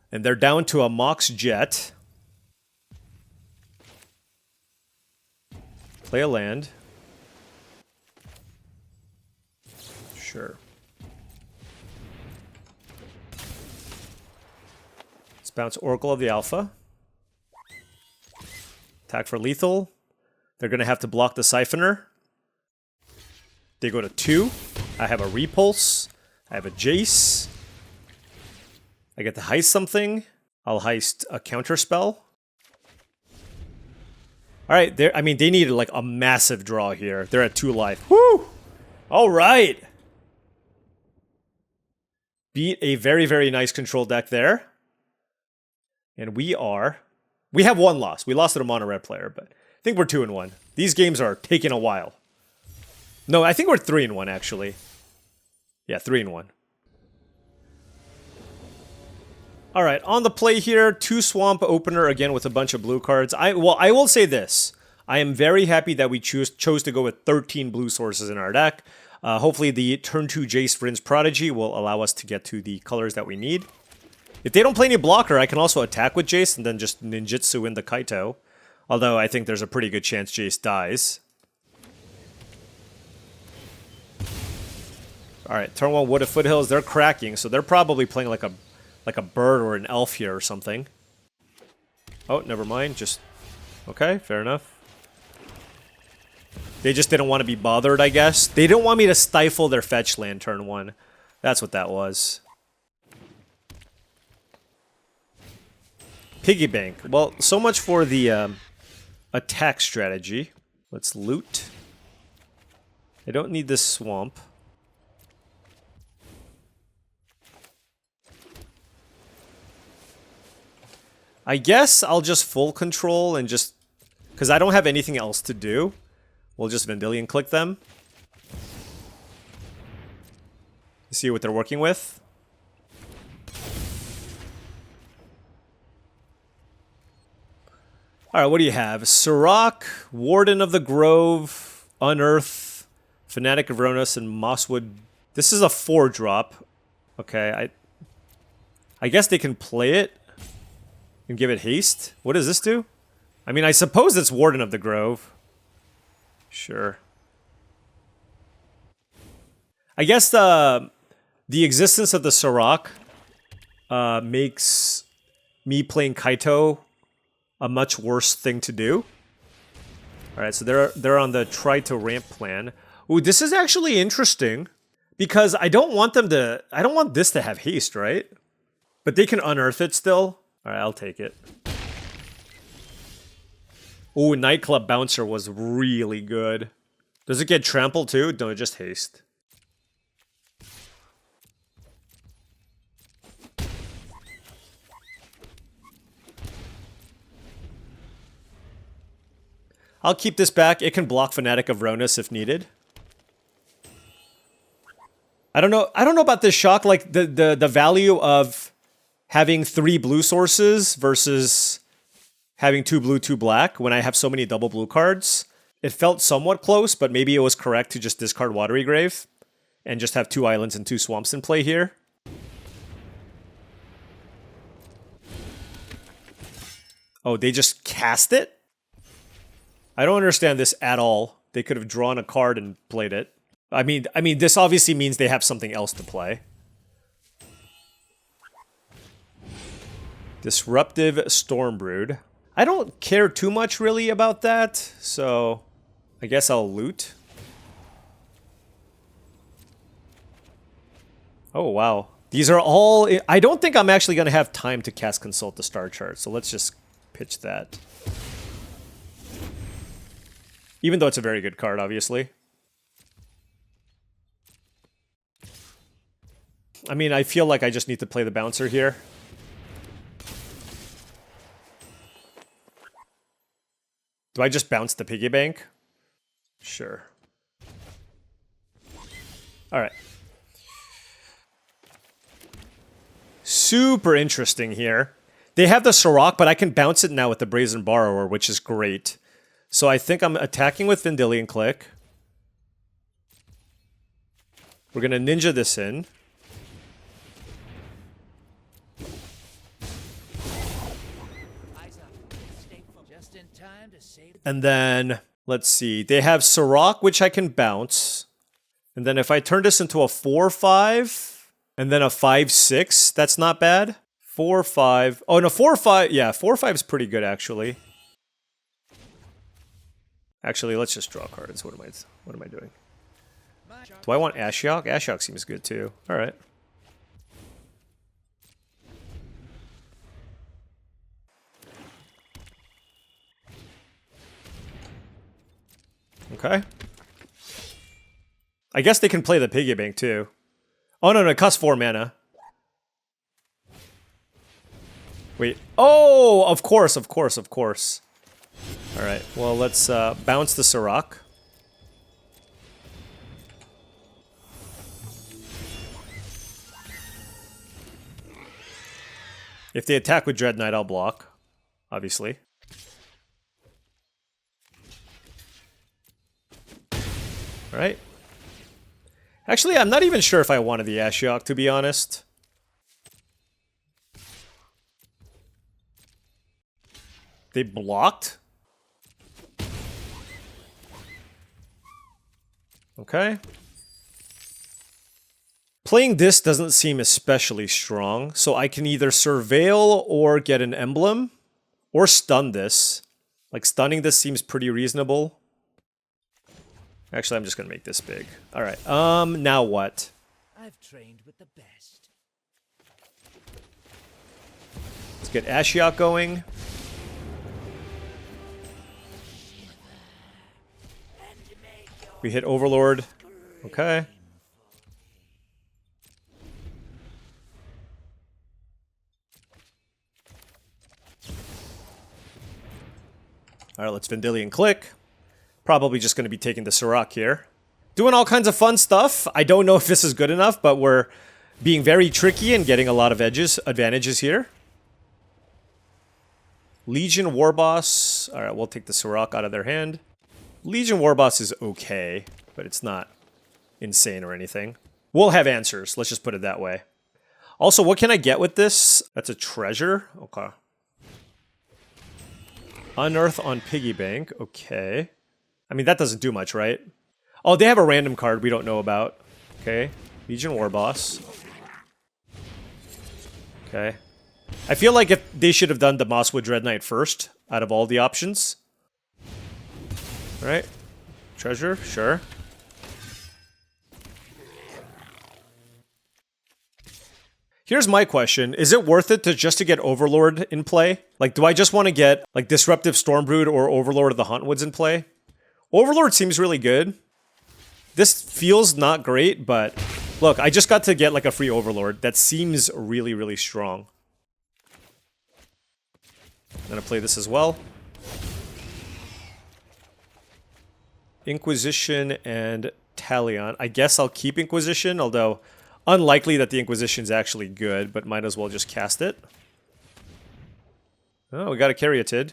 And they're down to a Mox Jet. Play a land. Sure. Let's bounce Oracle of the Alpha. Attack for lethal. They're going to have to block the Siphoner. They go to 2. I have a Repulse. I have a Jace. I get to heist something. I'll heist a counterspell. Alright, I mean, they needed like a massive draw here. They're at 2 life. Woo! Alright! Beat a very, very nice control deck there. And we have 1 loss. We lost to the mono red player, but I think we're 2-1. These games are taking a while. No, I think we're 3-1 actually. Yeah, 3-1. Alright, on the play here, 2 Swamp Opener again with a bunch of blue cards. I will say this. I am very happy that we chose to go with 13 blue sources in our deck. Hopefully the turn 2 Jace Vryn's Prodigy will allow us to get to the colors that we need. If they don't play any blocker, I can also attack with Jace and then just ninjutsu in the Kaito. Although I think there's a pretty good chance Jace dies. Alright, turn 1 Wooded Foothills, they're cracking, so they're probably playing like a bird or an elf here or something. Oh, never mind. Just... Okay, fair enough. They just didn't want to be bothered, I guess. They didn't want me to stifle their fetch land turn 1. That's what that was. Piggy bank. Well, so much for the attack strategy. Let's loot. I don't need this swamp. I guess I'll just full control and just... because I don't have anything else to do. We'll just Vendilion click them. See what they're working with. Alright, what do you have? Sirach, Warden of the Grove, Unearth, Fanatic of Ronos, and Mosswood. This is a 4-drop. Okay, I guess they can play it and give it haste. What does this do? I mean, I suppose it's Warden of the Grove. Sure. I guess the existence of the Sirach makes me playing Kaito a much worse thing to do. Alright, so they're on the try to ramp plan. Ooh, this is actually interesting. Because I don't want this to have haste, right? But they can unearth it still. Alright, I'll take it. Ooh, Nightclub Bouncer was really good. Does it get trampled too? No, just haste. I'll keep this back. It can block Fanatic of Ronos if needed. I don't know about this shock, like the value of having 3 blue sources versus having 2 blue, 2 black when I have so many double blue cards. It felt somewhat close, but maybe it was correct to just discard Watery Grave and just have 2 islands and 2 swamps in play here. Oh, they just cast it? I don't understand this at all. They could have drawn a card and played it. I mean, this obviously means they have something else to play. Disruptive Stormbrood. I don't care too much really about that, so I guess I'll loot. Oh, wow. These are all... I don't think I'm actually going to have time to cast Consult the Star Chart, so let's just pitch that. Even though it's a very good card, obviously. I mean, I feel like I just need to play the Bouncer here. Do I just bounce the piggy bank? Sure. Alright. Super interesting here. They have the Sirach, but I can bounce it now with the Brazen Borrower, which is great. So I think I'm attacking with Vendilion Click. We're going to ninja this in. And then, let's see. They have Sirach, which I can bounce. And then if I turn this into a 4-5, and then a 5-6, that's not bad. 4-5. Oh, no, 4-5. Yeah, 4-5 is pretty good, actually. Actually, let's just draw cards. What am I doing? Do I want Ashiok? Ashiok seems good, too. Alright. Okay. I guess they can play the piggy bank too. Oh no, it costs 4 mana. Wait. Oh, of course. Alright, well let's bounce the Sirach. If they attack with Dread Knight, I'll block. Obviously. Alright. Actually, I'm not even sure if I wanted the Ashiok, to be honest. They blocked? Okay. Playing this doesn't seem especially strong, so I can either Surveil or get an Emblem, or stun this. Like, stunning this seems pretty reasonable. Actually, I'm just gonna make this big. Alright, now what? I've trained with the best. Let's get Ashiok going. We hit Overlord. Okay. Alright, let's Vendilion click. Probably just going to be taking the Sirach here. Doing all kinds of fun stuff. I don't know if this is good enough, but we're being very tricky and getting a lot of advantages here. Legion Warboss. Alright, we'll take the Sirach out of their hand. Legion Warboss is okay, but it's not insane or anything. We'll have answers, let's just put it that way. Also, what can I get with this? That's a treasure? Okay. Unearth on Piggy Bank, okay. I mean, that doesn't do much, right? Oh, they have a random card we don't know about. Okay, Legion Warboss. Okay. I feel like if they should have done the Mosswood Dread Knight first, out of all the options. Alright. Treasure, sure. Here's my question. Is it worth it to just to get Overlord in play? Like, do I just want to get, like, Disruptive Stormbrood or Overlord of the Huntwoods in play? Overlord seems really good. This feels not great, but look, I just got to get, like, a free Overlord. That seems really, really strong. I'm gonna play this as well. Inquisition and Talion. I guess I'll keep Inquisition, although unlikely that the Inquisition's actually good, but might as well just cast it. Oh, we got a Caryatid.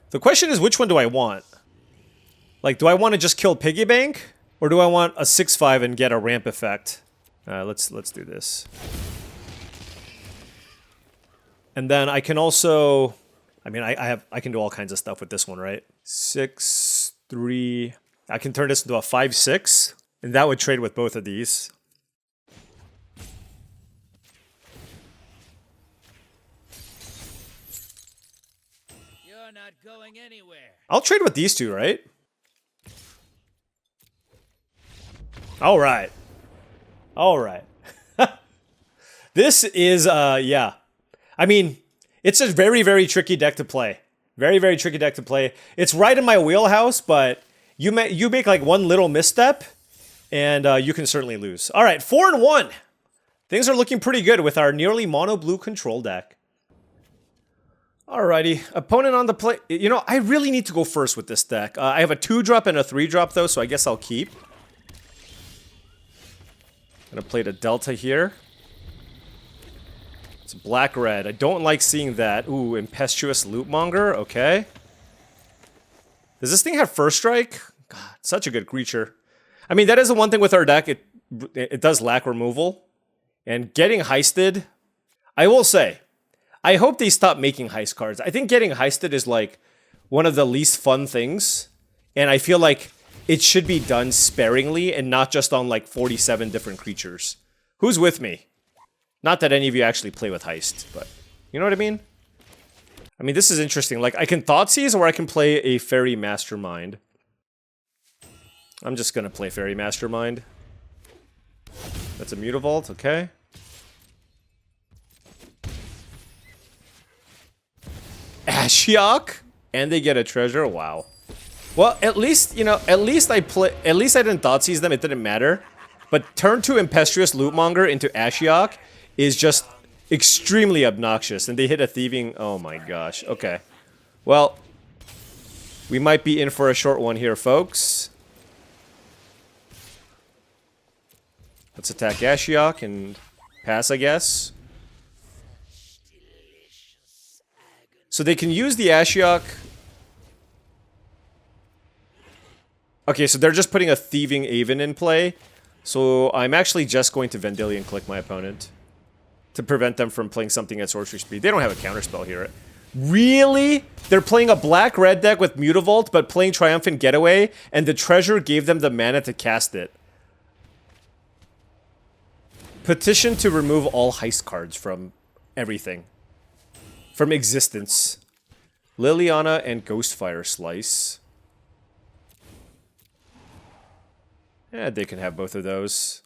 The question is, which one do I want? Like, do I want to just kill Piggy Bank? Or do I want a 6/5 and get a ramp effect? Let's do this. And then I can also... I mean, I can do all kinds of stuff with this one, right? 6/3... I can turn this into a 5/6, and that would trade with both of these. You're not going anywhere. I'll trade with these two, right? All right. All right. This is, yeah. I mean, it's a very, very tricky deck to play. Very, very tricky deck to play. It's right in my wheelhouse, but you make like one little misstep, and you can certainly lose. All right, 4-1. Things are looking pretty good with our nearly mono blue control deck. Alrighty, opponent on the play. You know, I really need to go first with this deck. I have a 2-drop and a 3-drop though, so I guess I'll keep. Gonna play the Delta here. It's black-red. I don't like seeing that. Ooh, Impetuous Lootmonger. Okay. Does this thing have First Strike? God, such a good creature. I mean, that is the one thing with our deck. It does lack removal. And getting heisted, I will say, I hope they stop making heist cards. I think getting heisted is like one of the least fun things. And I feel like it should be done sparingly and not just on like 47 different creatures. Who's with me? Not that any of you actually play with heist, but you know what I mean? I mean, this is interesting. Like, I can Thoughtseize or I can play a Fairy Mastermind. I'm just gonna play Fairy Mastermind. That's a Mutavault, okay. Ashiok? And they get a treasure? Wow. Well, at least, you know, at least I didn't Thoughtseize them, it didn't matter. But turn 2 Impetuous Lootmonger into Ashiok is just extremely obnoxious. And they hit a thieving... Oh my gosh. Okay. Well, we might be in for a short one here, folks. Let's attack Ashiok and pass, I guess. So they can use the Ashiok... Okay, so they're just putting a Thieving Aven in play. So I'm actually just going to Vendilion click my opponent to prevent them from playing something at sorcery speed. They don't have a counterspell here. Really? They're playing a black-red deck with Mutavault, but playing Triumphant Getaway, and the treasure gave them the mana to cast it. Petition to remove all heist cards from everything. From existence. Liliana and Ghostfire Slice. Yeah, they can have both of those.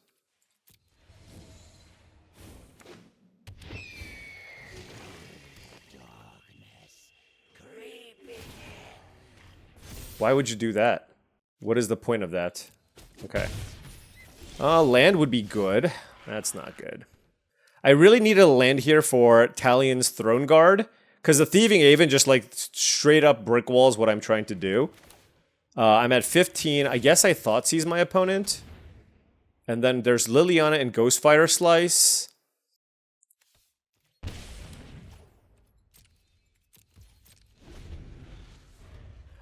Why would you do that? What is the point of that? Okay. Land would be good. That's not good. I really needed a land here for Talion's Throne Guard, because the Thieving Aven just like straight up brick walls what I'm trying to do. I'm at 15. I guess I Thoughtseize my opponent. And then there's Liliana and Ghostfire Slice.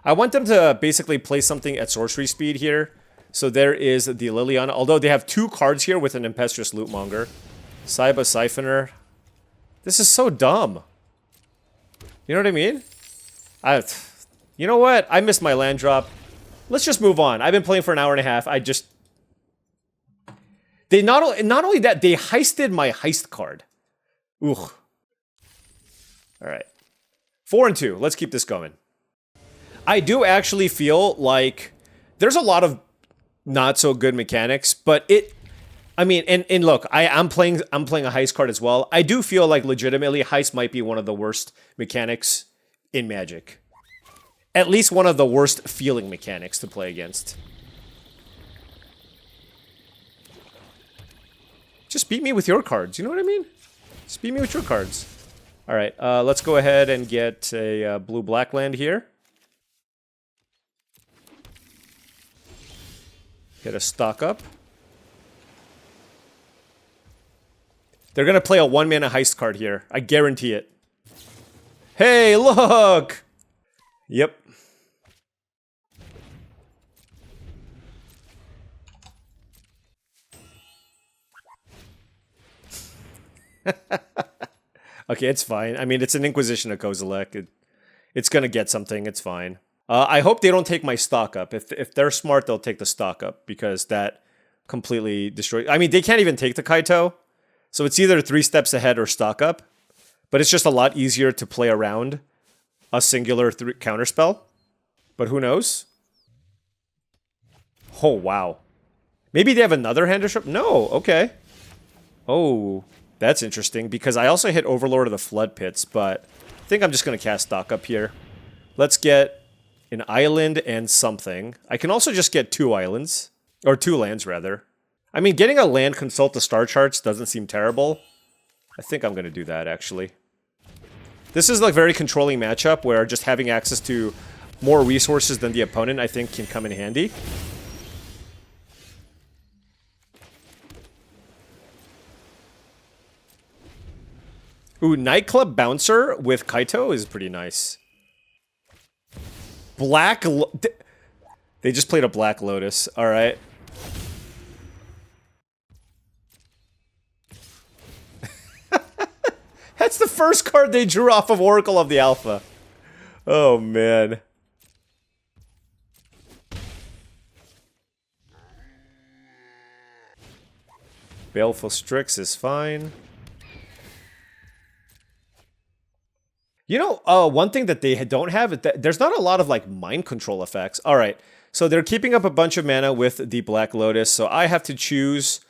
I want them to basically play something at sorcery speed here. So there is the Liliana, although they have 2 cards here with an Impetuous Lootmonger. Saiba Siphoner. This is so dumb. You know what I mean? You know what? I missed my land drop. Let's just move on. I've been playing for an hour and a half. They not only that, they heisted my heist card. Ugh. Alright. 4 and 2. Let's keep this going. I do actually feel like there's a lot of not so good mechanics, but I mean, and look, I'm playing a heist card as well. I do feel like legitimately heist might be one of the worst mechanics in Magic. At least one of the worst feeling mechanics to play against. Just beat me with your cards, you know what I mean? Just beat me with your cards. Alright, let's go ahead and get a blue-black land here. Get a stock up. They're gonna play a 1-mana heist card here. I guarantee it. Hey, look! Yep. Okay, it's fine. I mean, it's an Inquisition of Kozilek. It's gonna get something. It's fine. I hope they don't take my stock up. If they're smart, they'll take the stock up, because that completely destroys... I mean, they can't even take the Kaito, so it's either 3 steps ahead or stock up, but it's just a lot easier to play around a singular counterspell. But who knows? Oh, wow. Maybe they have another hand disrupt? No, okay. Oh, that's interesting, because I also hit Overlord of the Flood Pits, but I think I'm just going to cast stock up here. Let's get an island and something. I can also just get 2 islands. Or 2 lands, rather. I mean, getting a land consult the star charts doesn't seem terrible. I think I'm going to do that, actually. This is like very controlling matchup where just having access to more resources than the opponent, I think, can come in handy. Ooh, Nightclub Bouncer with Kaito is pretty nice. They just played a Black Lotus. Alright. That's the first card they drew off of Oracle of the Alpha. Oh, man. Baleful Strix is fine. You know, one thing that they don't have, there's not a lot of, like, mind control effects. All right, so they're keeping up a bunch of mana with the Black Lotus, so I have to choose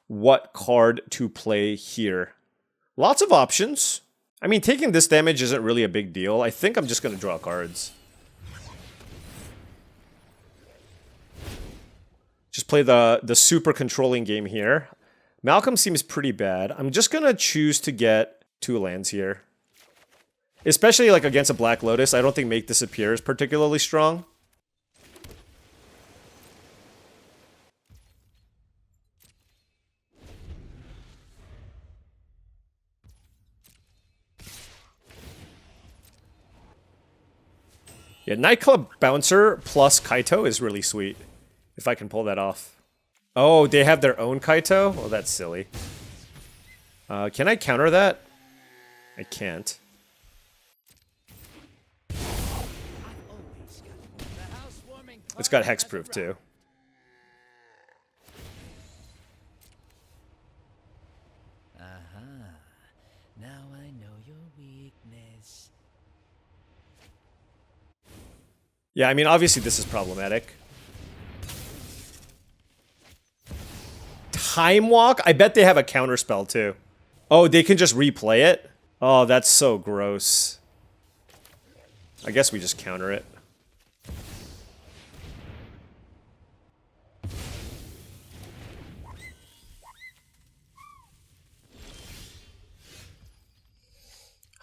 what card to play here. Lots of options. I mean, taking this damage isn't really a big deal. I think I'm just going to draw cards. Just play the super controlling game here. Malcolm seems pretty bad. I'm just going to choose to get 2 lands here. Especially like against a Black Lotus, I don't think Make Disappear is particularly strong. Yeah, Nightclub Bouncer plus Kaito is really sweet. If I can pull that off. Oh, they have their own Kaito? Well, that's silly. Can I counter that? I can't. It's got hexproof too. Now I know your weakness. Yeah, I mean, obviously this is problematic. Time Walk? I bet they have a counter spell too. Oh, they can just replay it? Oh, that's so gross. I guess we just counter it.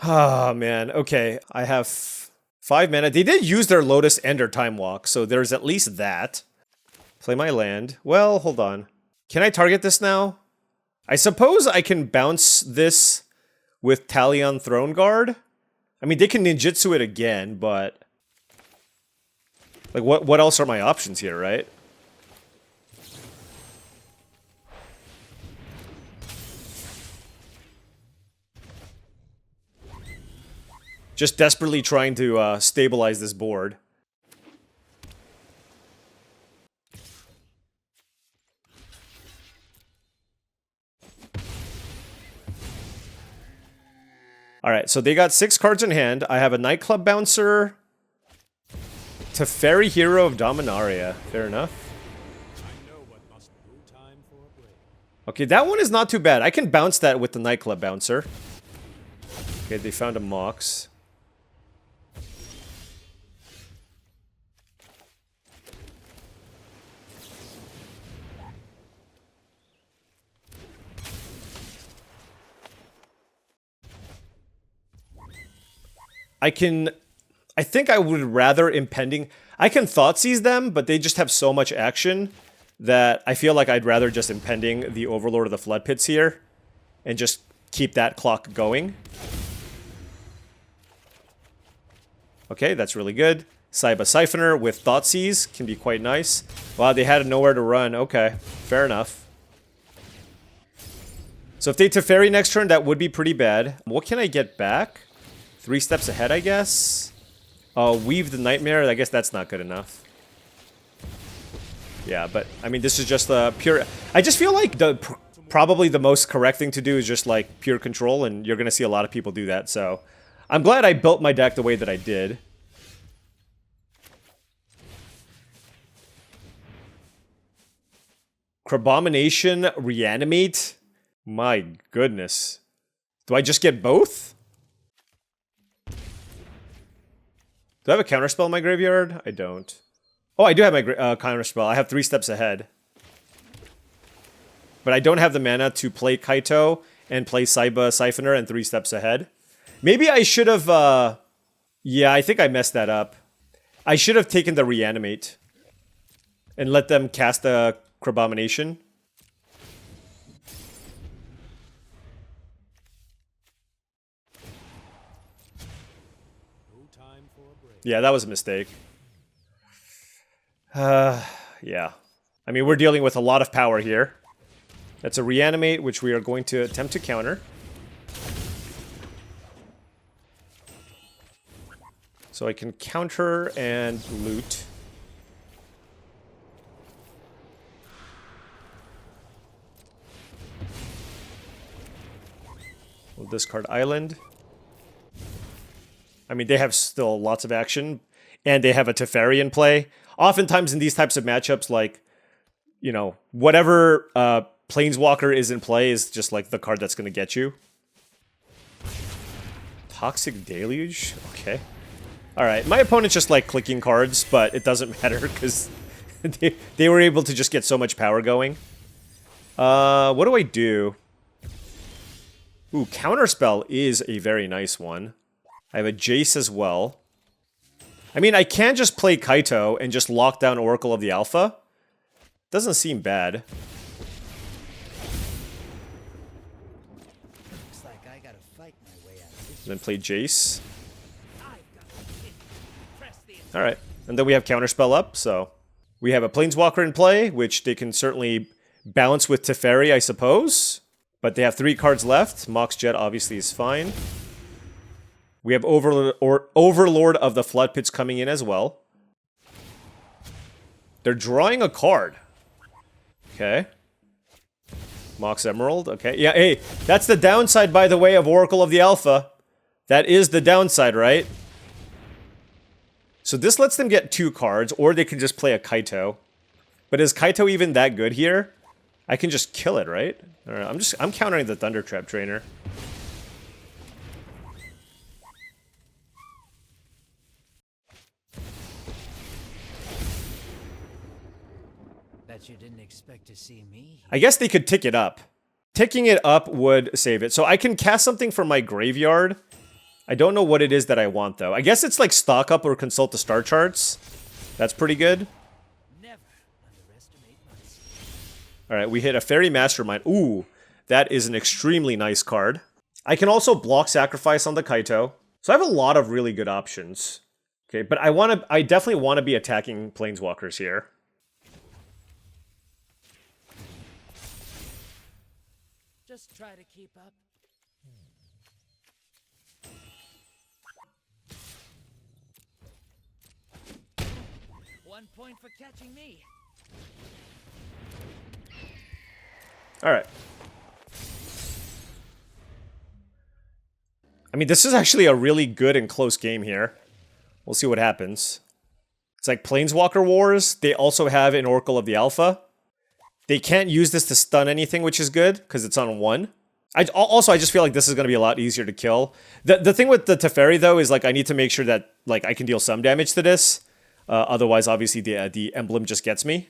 Oh, man. Okay, I have 5 mana. They did use their Lotus Ender Time Walk, so there's at least that. Play my land. Well, hold on. Can I target this now? I suppose I can bounce this with Talion Throne Guard. I mean, they can ninjutsu it again, but... like, what else are my options here, right? Just desperately trying to stabilize this board. Alright, so they got 6 cards in hand. I have a Nightclub Bouncer. Teferi, Hero of Dominaria. Fair enough. Okay, that one is not too bad. I can bounce that with the Nightclub Bouncer. Okay, they found a Mox. I think I would rather Impending... I can Thoughtseize them, but they just have so much action that I feel like I'd rather just Impending the Overlord of the Flood Pits here and just keep that clock going. Okay, that's really good. Saiba Siphoner with Thoughtseize can be quite nice. Wow, they had nowhere to run. Okay, fair enough. So if they Teferi next turn, that would be pretty bad. What can I get back? 3 steps ahead, I guess. Weave the Nightmare. I guess that's not good enough. Yeah, but I mean, this is just a pure... I just feel like probably the most correct thing to do is just like pure control, and you're gonna see a lot of people do that. So I'm glad I built my deck the way that I did. Crabomination, Reanimate. My goodness. Do I just get both? Do I have a counterspell in my graveyard? I don't. Oh, I do have my counterspell. I have 3 steps ahead. But I don't have the mana to play Kaito and play Saiba Siphoner and 3 steps ahead. Maybe I should have... yeah, I think I messed that up. I should have taken the Reanimate and let them cast the Crabomination. Yeah, that was a mistake. Yeah. I mean, we're dealing with a lot of power here. That's a Reanimate, which we are going to attempt to counter. So I can counter and loot. We'll discard Island. I mean, they have still lots of action, and they have a Teferi in play. Oftentimes in these types of matchups, like, you know, whatever Planeswalker is in play is just like the card that's going to get you. Toxic Deluge? Okay. Alright, my opponent's just like clicking cards, but it doesn't matter because they were able to just get so much power going. What do I do? Ooh, Counterspell is a very nice one. I have a Jace as well. I mean, I can just play Kaito and just lock down Oracle of the Alpha. Doesn't seem bad. Looks like I gotta fight my way out of this. Then play Jace. Alright, and then we have Counterspell up, so... we have a Planeswalker in play, which they can certainly balance with Teferi, I suppose. But they have 3 cards left. Mox Jet obviously is fine. We have Overlord of the Flood Pits coming in as well. They're drawing a card. Okay. Mox Emerald, okay. Yeah, hey, that's the downside, by the way, of Oracle of the Alpha. That is the downside, right? So this lets them get 2 cards, or they can just play a Kaito. But is Kaito even that good here? I can just kill it, right? All right, I'm countering the Thunder Trap Trainer. Bet you didn't expect to see me. I guess they could tick it up. Ticking it up would save it. So I can cast something from my graveyard. I don't know what it is that I want, though. I guess it's like stock up or consult the star charts. That's pretty good. Never underestimate myself. All right, we hit a Fairy Mastermind. Ooh, that is an extremely nice card. I can also block Sacrifice on the Kaito. So I have a lot of really good options. Okay, but I definitely want to be attacking Planeswalkers here. Just try to keep up. 1 point for catching me. All right. I mean, this is actually a really good and close game here. We'll see what happens. It's like Planeswalker Wars. They also have an Oracle of the Alpha. They can't use this to stun anything, which is good, because it's on 1. I just feel like this is going to be a lot easier to kill. The thing with the Teferi, though, is like I need to make sure that like I can deal some damage to this. Otherwise, obviously, the emblem just gets me.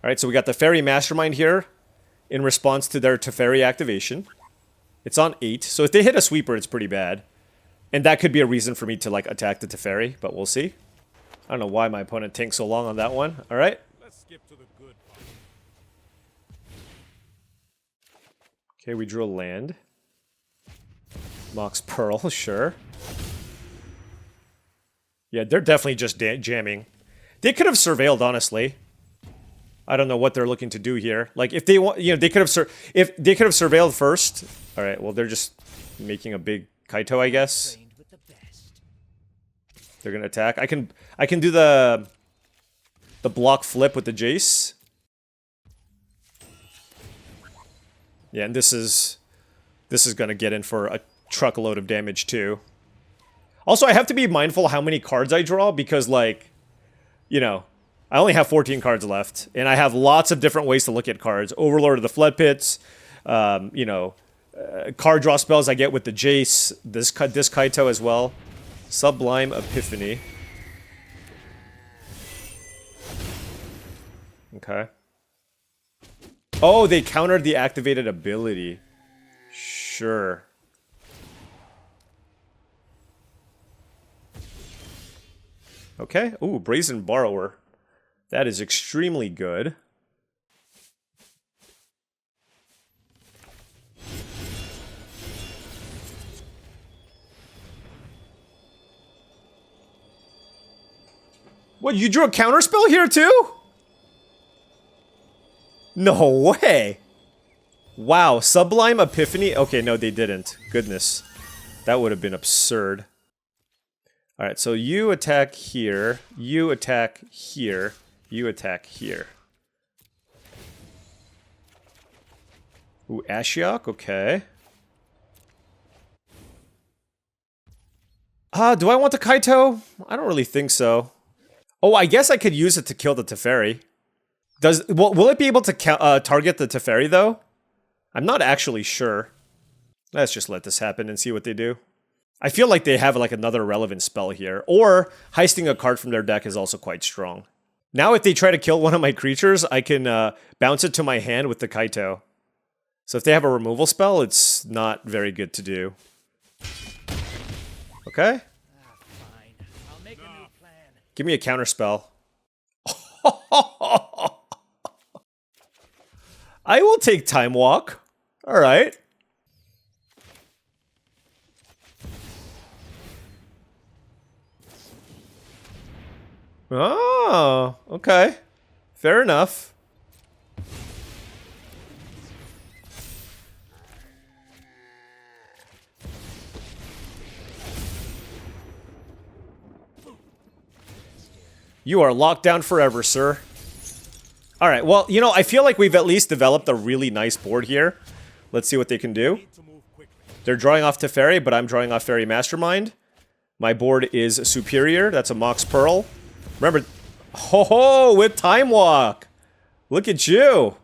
All right, so we got the Fairy Mastermind here in response to their Teferi activation. It's on 8, so if they hit a sweeper, it's pretty bad. And that could be a reason for me to like attack the Teferi, but we'll see. I don't know why my opponent tanked so long on that one. All right. Let's skip to the good part. Okay, we drew a land. Mox Pearl, sure. Yeah, they're definitely just jamming. They could have surveilled, honestly. I don't know what they're looking to do here. Like, if they want, you know, they could have surveilled first. All right, well, they're just making a big Kaito, I guess. Trained with the best. They're gonna attack. I can do the block flip with the Jace. Yeah, and this is gonna get in for a truckload of damage too. Also, I have to be mindful how many cards I draw because, like, you know, I only have 14 cards left, and I have lots of different ways to look at cards. Overlord of the Flood Pits, you know, card draw spells I get with the Jace, this Kaito as well. Sublime Epiphany. Okay. Oh, they countered the activated ability. Sure. Okay. Ooh, Brazen Borrower. That is extremely good. What, you drew a counterspell here too? No way. Wow, Sublime Epiphany? Okay, no, they didn't. Goodness. That would have been absurd. Alright, so you attack here, you attack here, you attack here. Ooh, Ashiok, okay. Do I want the Kaito? I don't really think so. Oh, I guess I could use it to kill the Teferi. Will it be able to target the Teferi, though? I'm not actually sure. Let's just let this happen and see what they do. I feel like they have like another relevant spell here. Or heisting a card from their deck is also quite strong. Now if they try to kill one of my creatures, I can bounce it to my hand with the Kaito. So if they have a removal spell, it's not very good to do. Okay. Fine. I'll make a new plan. Give me a counter spell. I will take Time Walk. All right. Oh, okay. Fair enough. You are locked down forever, sir. All right, well, you know, I feel like we've at least developed a really nice board here. Let's see what they can do. They're drawing off Teferi, but I'm drawing off Fairy Mastermind. My board is superior. That's a Mox Pearl. Remember, ho, with Time Walk. Look at you.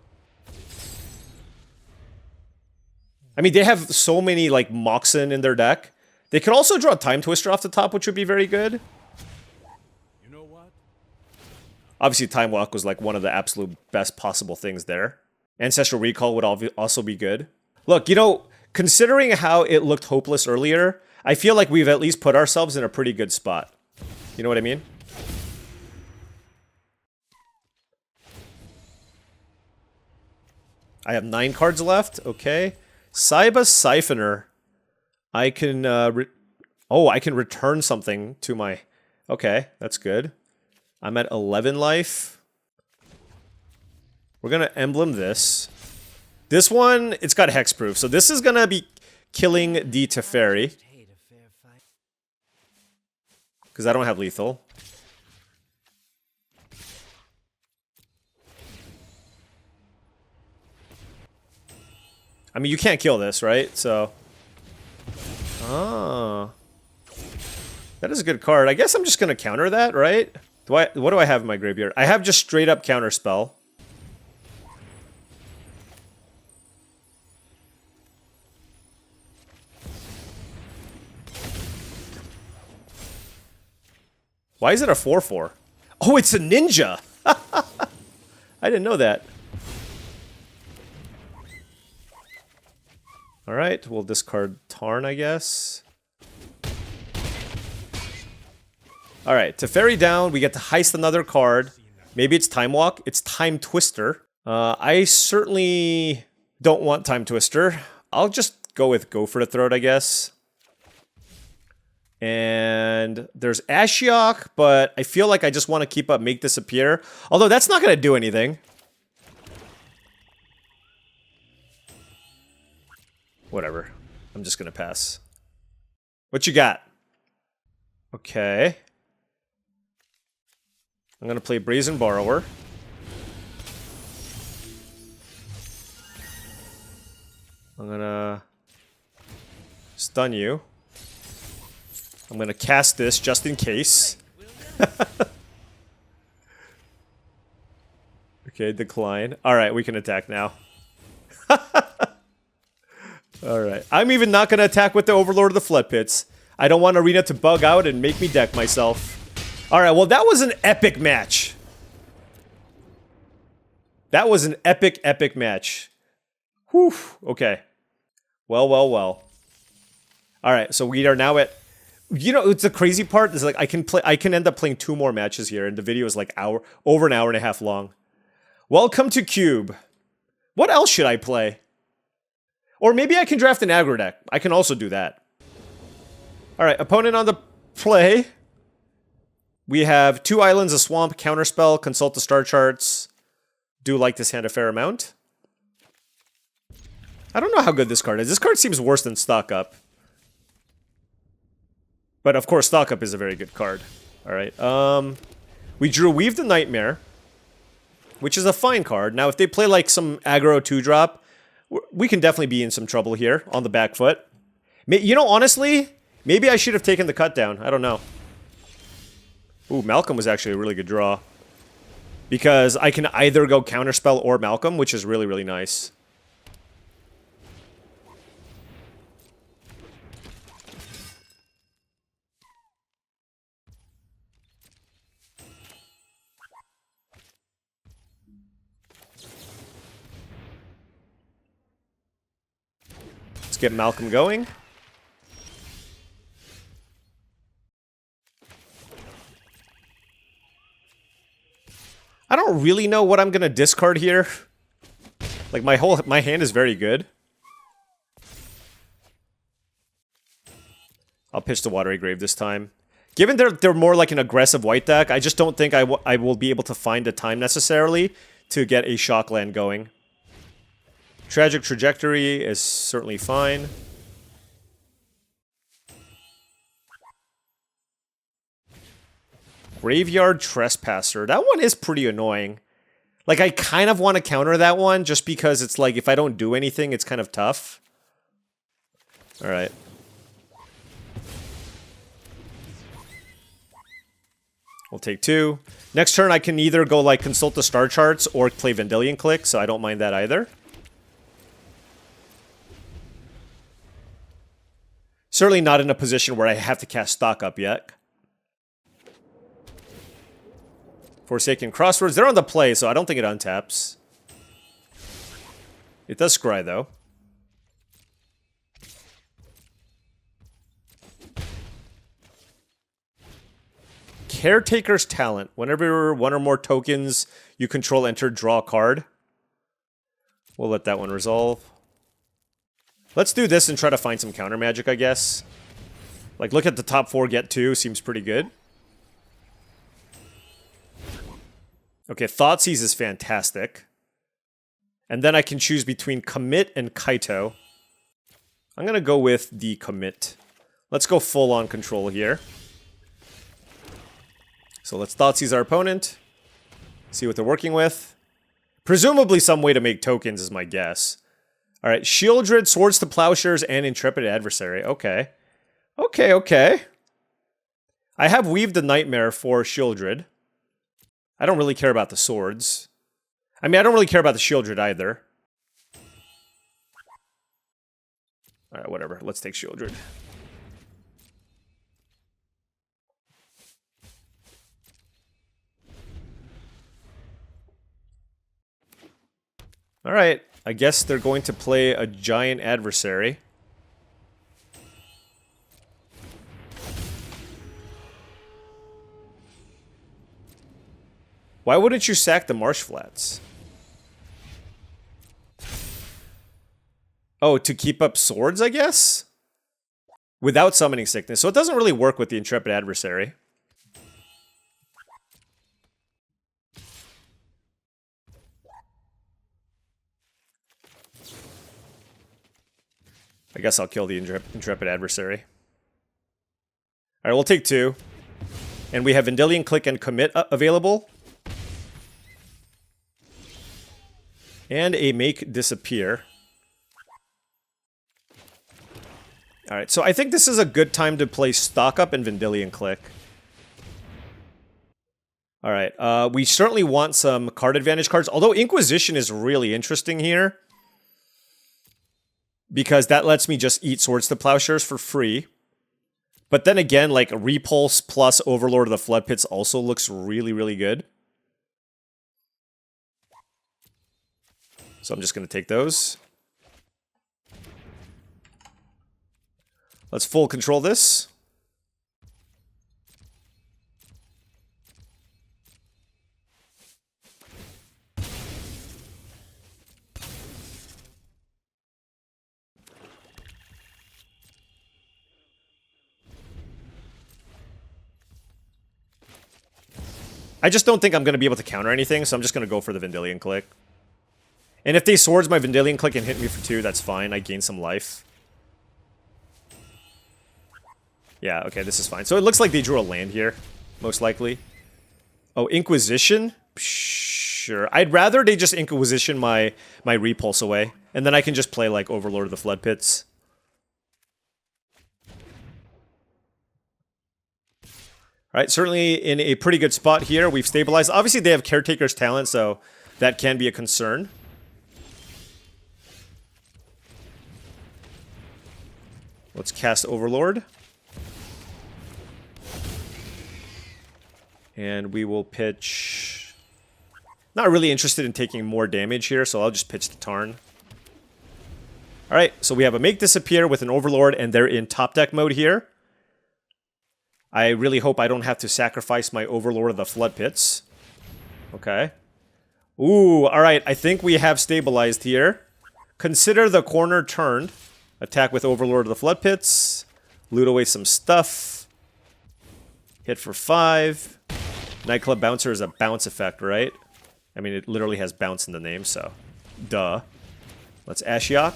I mean, they have so many, like, Moxen in their deck. They could also draw Time Twister off the top, which would be very good. You know what? Obviously, Time Walk was, like, one of the absolute best possible things there. Ancestral Recall would also be good. Look, you know, considering how it looked hopeless earlier, I feel like we've at least put ourselves in a pretty good spot. You know what I mean? I have 9 cards left. Okay. Saiba Siphoner. I can, I can return something to my... Okay, that's good. I'm at 11 life. We're gonna emblem this. This one, it's got hexproof, so this is gonna be killing the Teferi. Because I don't have lethal. I mean, you can't kill this, right? So... Ah. That is a good card. I guess I'm just gonna counter that, right? What do I have in my graveyard? I have just straight up counter spell. Why is it a 4/4? Oh, it's a ninja! I didn't know that. Alright, we'll discard Tarn, I guess. Alright, Teferi down, we get to heist another card. Maybe it's Time Walk, it's Time Twister. I certainly don't want Time Twister. I'll just go with Go for the Throat, I guess. And there's Ashiok, but I feel like I just want to keep up Make Disappear. Although that's not going to do anything. Whatever. I'm just going to pass. What you got? Okay. I'm going to play Brazen Borrower. I'm going to stun you. I'm going to cast this just in case. Okay, decline. Alright, we can attack now. Alright. I'm even not going to attack with the Overlord of the Flood Pits. I don't want Arena to bug out and make me deck myself. Alright, well that was an epic match. That was an epic, epic match. Whew. Okay. Well, well, well. Alright, so we are now at... You know, it's the crazy part is like I can end up playing 2 more matches here, and the video is like over an hour and a half long. Welcome to Cube. What else should I play? Or maybe I can draft an aggro deck. I can also do that. Alright, opponent on the play. We have 2 islands, a swamp, counterspell, consult the star charts. Do like this hand a fair amount. I don't know how good this card is. This card seems worse than Stock Up. But of course, Stock Up is a very good card. Alright, we drew Weave the Nightmare, which is a fine card. Now, if they play like some aggro 2-drop, we can definitely be in some trouble here on the back foot. You know, honestly, maybe I should have taken the cut down. I don't know. Ooh, Malcolm was actually a really good draw. Because I can either go Counterspell or Malcolm, which is really, really nice. Let's get Malcolm going. I don't really know what I'm gonna discard here. Like my hand is very good. I'll pitch the Watery Grave this time. Given they're more like an aggressive white deck, I just don't think I will be able to find the time necessarily to get a Shockland going. Tragic Trajectory is certainly fine. Graveyard Trespasser. That one is pretty annoying. Like, I kind of want to counter that one just because it's like, if I don't do anything, it's kind of tough. Alright. We'll take 2. Next turn, I can either go like consult the star charts or play Vendilion Click, so I don't mind that either. Certainly not in a position where I have to cast Stock Up yet. Forsaken Crossroads. They're on the play, so I don't think it untaps. It does scry, though. Caretaker's Talent. Whenever one or more tokens you control enter, draw a card. We'll let that one resolve. Let's do this and try to find some counter magic, I guess. Like, look at the top 4, get 2. Seems pretty good. Okay, Thoughtseize is fantastic. And then I can choose between Commit and Kaito. I'm going to go with the Commit. Let's go full-on control here. So let's Thoughtseize our opponent. See what they're working with. Presumably some way to make tokens is my guess. Alright, Shieldred, Swords to Plowshares, and Intrepid Adversary. Okay. Okay. I have Weaved the Nightmare for Shieldred. I don't really care about the swords. I mean, I don't really care about the Shieldred either. Alright, whatever. Let's take Shieldred. Alright, I guess they're going to play a giant adversary. Why wouldn't you sack the Marsh Flats? Oh, to keep up swords, I guess? Without Summoning Sickness. So it doesn't really work with the Intrepid Adversary. I guess I'll kill the Intrepid Adversary. Alright, we'll take 2. And we have Vendilion Click and Commit available. And a Make Disappear. Alright, so I think this is a good time to play Stock Up and Vendilion Click. Alright, we certainly want some card advantage cards, although Inquisition is really interesting here. Because that lets me just eat Swords to Plowshares for free. But then again, like, Repulse plus Overlord of the Flood Pits also looks really, really good. So I'm just going to take those. Let's full control this. I just don't think I'm going to be able to counter anything, so I'm just going to go for the Vendilion Click. And if they swords my Vendilion Click and hit me for 2, that's fine. I gain some life. Yeah, okay, this is fine. So it looks like they drew a land here, most likely. Oh, Inquisition? Sure. I'd rather they just Inquisition my Repulse away. And then I can just play, like, Overlord of the Flood Pits. Alright, certainly in a pretty good spot here. We've stabilized. Obviously, they have Caretaker's Talent, so that can be a concern. Let's cast Overlord. And we will pitch... Not really interested in taking more damage here, so I'll just pitch the Tarn. Alright, so we have a Make Disappear with an Overlord, and they're in top deck mode here. I really hope I don't have to sacrifice my Overlord of the Flood Pits. Okay. Ooh, alright, I think we have stabilized here. Consider the corner turned. Attack with Overlord of the Flood Pits. Loot away some stuff. Hit for 5. Nightclub Bouncer is a bounce effect, right? I mean, it literally has bounce in the name, so... Duh. Let's Ashiok.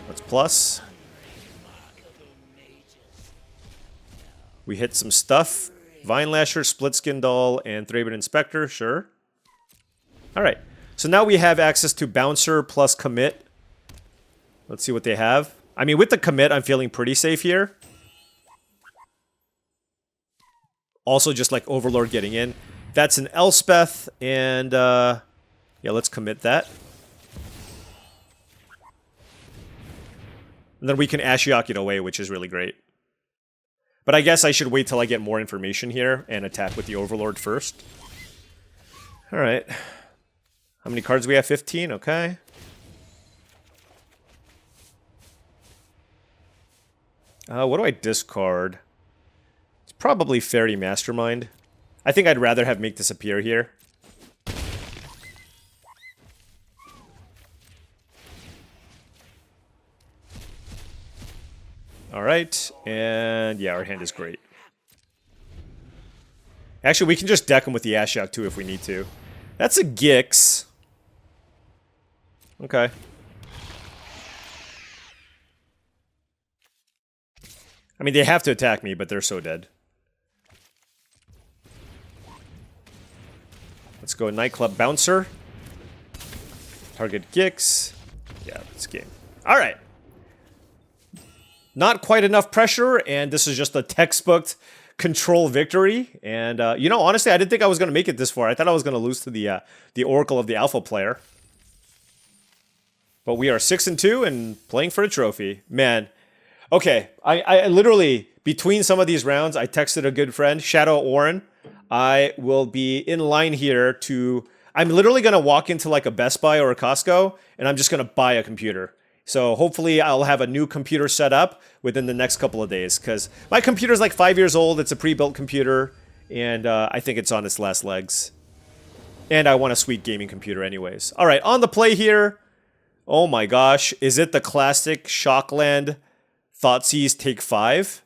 Let's plus. We hit some stuff. Vine Lasher, Splitskin Doll, and Thraben Inspector, sure. Alright, so now we have access to Bouncer plus Commit. Let's see what they have. I mean, with the Commit, I'm feeling pretty safe here. Also just like Overlord getting in. That's an Elspeth, and yeah, let's commit that. And then we can Ashiok it away, which is really great. But I guess I should wait till I get more information here and attack with the Overlord first. Alright. How many cards do we have? 15, okay. What do I discard? It's probably Fairy Mastermind. I think I'd rather have Make Disappear here. Alright, and yeah, our hand is great. Actually, we can just deck him with the Ashiok too if we need to. That's a Gix. Okay. I mean, they have to attack me, but they're so dead. Let's go Nightclub Bouncer. Target Gix. Yeah, it's game. Alright. Not quite enough pressure, and this is just a textbook control victory. And, you know, honestly, I didn't think I was going to make it this far. I thought I was going to lose to the Oracle of the Alpha player. But we are 6-2 and playing for a trophy. Man. Okay, I literally, between some of these rounds, I texted a good friend, Shadow Oren. I will be in line here to... I'm literally going to walk into like a Best Buy or a Costco, and I'm just going to buy a computer. So hopefully I'll have a new computer set up within the next couple of days, because my computer's like 5 years old. It's a pre-built computer, and I think it's on its last legs. And I want a sweet gaming computer anyways. All right, on the play here. Oh my gosh, is it the classic Shockland Thoughtseize take 5?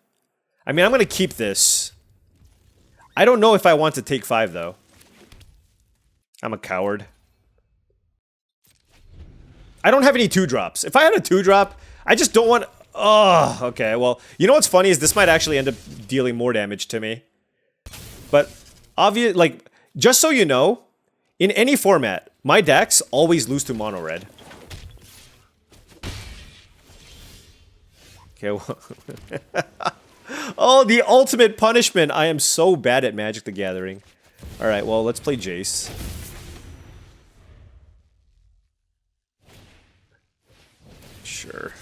I mean, I'm going to keep this. I don't know if I want to take 5, though. I'm a coward. I don't have any 2-drops. If I had a 2-drop, I just don't want... Oh, okay. Well, you know what's funny is this might actually end up dealing more damage to me. But, obvious, like, just so you know, in any format, my decks always lose to mono red. Okay, well... Oh, the ultimate punishment! I am so bad at Magic the Gathering. Alright, well, let's play Jace. Sure.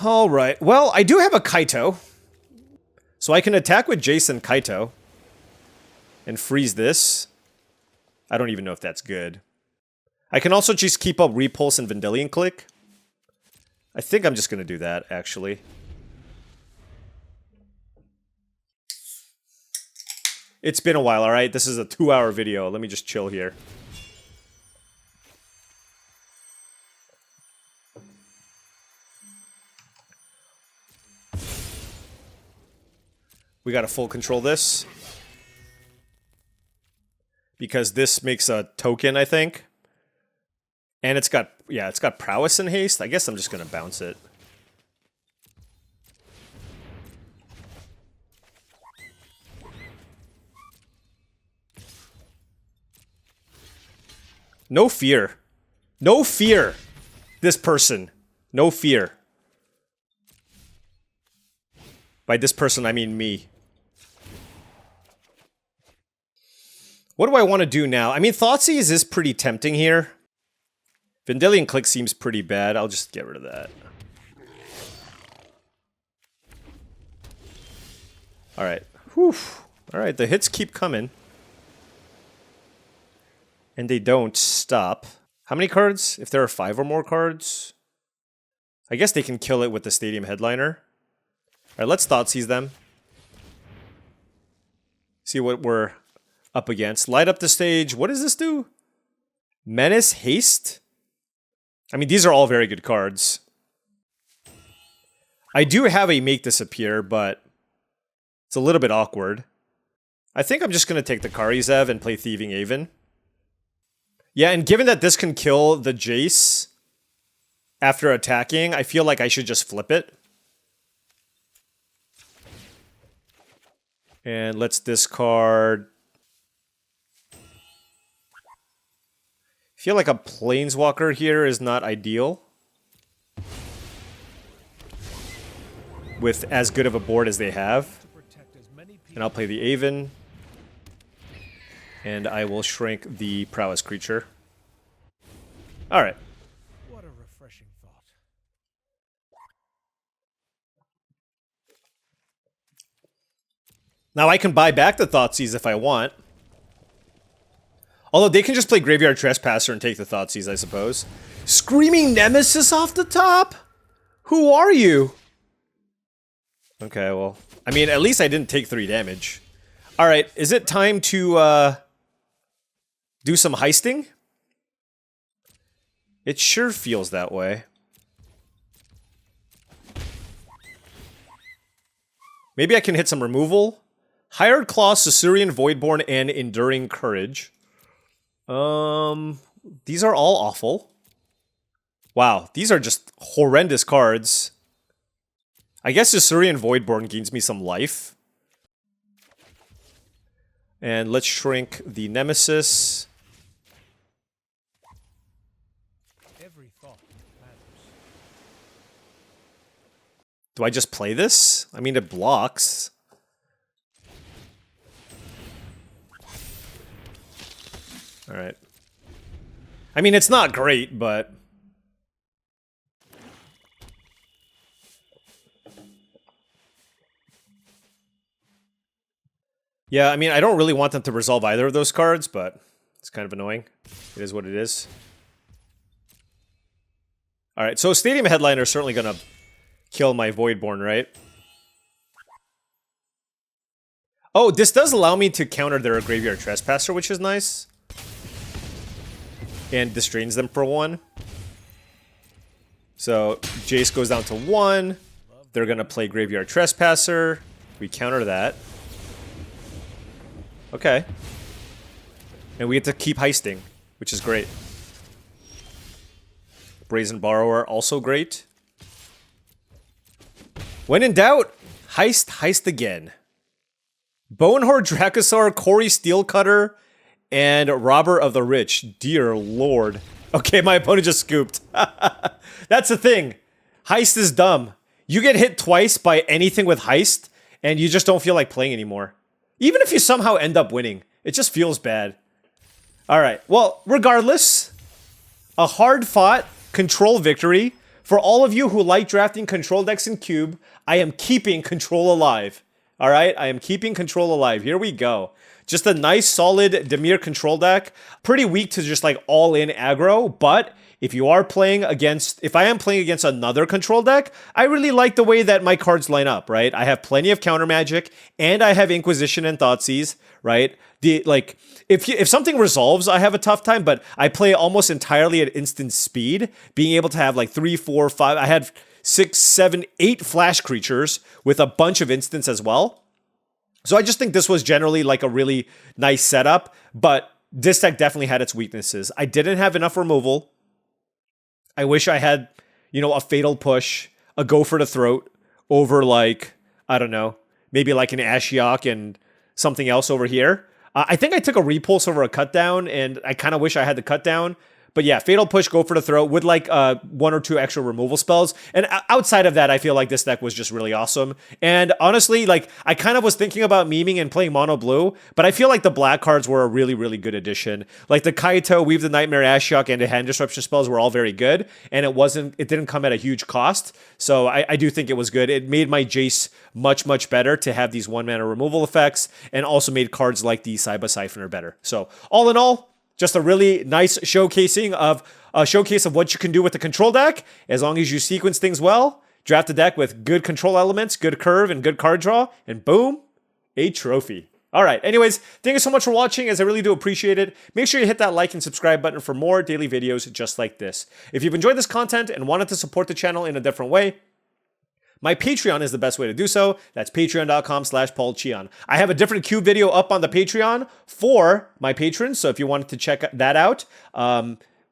Alright, well, I do have a Kaito. So I can attack with Jace and Kaito. And freeze this. I don't even know if that's good. I can also just keep up Repulse and Vendilion Click. I think I'm just going to do that, actually. It's been a while, alright? This is a 2-hour video. Let me just chill here. We gotta full control this. Because this makes a token, I think. And it's got, yeah, it's got prowess and haste. I guess I'm just gonna bounce it. No fear. No fear. This person. No fear. By this person, I mean me. What do I want to do now? I mean, Thoughtseize is pretty tempting here. Vendilion Click seems pretty bad. I'll just get rid of that. Alright. Whew. Alright, the hits keep coming. And they don't stop. How many cards? If there are 5 or more cards? I guess they can kill it with the Stadium Headliner. Alright, let's Thoughtseize them. See what we're up against. Light up the stage. What does this do? Menace, Haste? I mean, these are all very good cards. I do have a Make Disappear, but it's a little bit awkward. I think I'm just going to take the Karizev and play Thieving Aven. Yeah, and given that this can kill the Jace after attacking, I feel like I should just flip it. And let's discard feel like a Planeswalker here is not ideal. With as good of a board as they have. And I'll play the Aven. And I will shrink the Prowess creature. Alright. What a refreshing thought. Now I can buy back the Thoughtseize if I want. Although they can just play Graveyard Trespasser and take the Thoughtseize, I suppose. Screaming Nemesis off the top? Who are you? Okay, well, I mean, at least I didn't take 3 damage. Alright, is it time to, do some heisting? It sure feels that way. Maybe I can hit some removal. Hired Claw, Caesarean Voidborn, and Enduring Courage. These are all awful. Wow, these are just horrendous cards. I guess Caesarean Voidborn gains me some life. And let's shrink the Nemesis. Every thought matters. Do I just play this? I mean, it blocks. Alright. I mean, it's not great, but... yeah, I mean, I don't really want them to resolve either of those cards, but it's kind of annoying. It is what it is. Alright, so Stadium Headliner is certainly gonna kill my Voidborn, right? Oh, this does allow me to counter their Graveyard Trespasser, which is nice. And distrains them for 1. So, Jace goes down to 1. They're gonna play Graveyard Trespasser. We counter that. Okay. And we get to keep heisting, which is great. Brazen Borrower, also great. When in doubt, heist again. Bonehoard Dracosaur, Corey Steelcutter, and Robber of the Rich. Dear lord. Okay, my opponent just scooped. That's the thing. Heist is dumb. You get hit twice by anything with heist, and you just don't feel like playing anymore. Even if you somehow end up winning, it just feels bad. Alright, well, regardless, a hard-fought control victory. For all of you who like drafting control decks in Cube, I am keeping control alive. Alright, I am keeping control alive. Here we go. Just a nice, solid Dimir control deck. Pretty weak to just like all-in aggro, but if you are playing against, if I am playing against another control deck, I really like the way that my cards line up, right? I have plenty of counter magic, and I have Inquisition and Thoughtseize, right? If something resolves, I have a tough time, but I play almost entirely at instant speed, being able to have like 3, 4, 5, I had 6, 7, 8 flash creatures with a bunch of instants as well. So I just think this was generally like a really nice setup, but this deck definitely had its weaknesses. I didn't have enough removal. I wish I had, you know, a Fatal Push, a Go for the Throat over like, I don't know, maybe like an Ashiok and something else over here. I think I took a Repulse over a Cut Down, and I kind of wish I had the Cut Down. But yeah, Fatal Push, Go for the Throat with like 1 or 2 extra removal spells. And outside of that, I feel like this deck was just really awesome. And honestly, like I kind of was thinking about meming and playing mono blue, but I feel like the black cards were a really, really good addition. Like the Kaito, Weave the Nightmare, Ashiok, and the Hand Disruption spells were all very good. And it didn't come at a huge cost. So I do think it was good. It made my Jace much, much better to have these 1-mana removal effects, and also made cards like the Saiba Siphoner better. So all in all, just a really nice showcase of what you can do with the control deck, as long as you sequence things well, draft a deck with good control elements, good curve, and good card draw, and boom, a trophy. Alright, anyways, thank you so much for watching, as I really do appreciate it. Make sure you hit that like and subscribe button for more daily videos just like this. If you've enjoyed this content and wanted to support the channel in a different way, my Patreon is the best way to do so. That's patreon.com/paulcheon. I have a different Cube video up on the Patreon for my patrons, so if you wanted to check that out,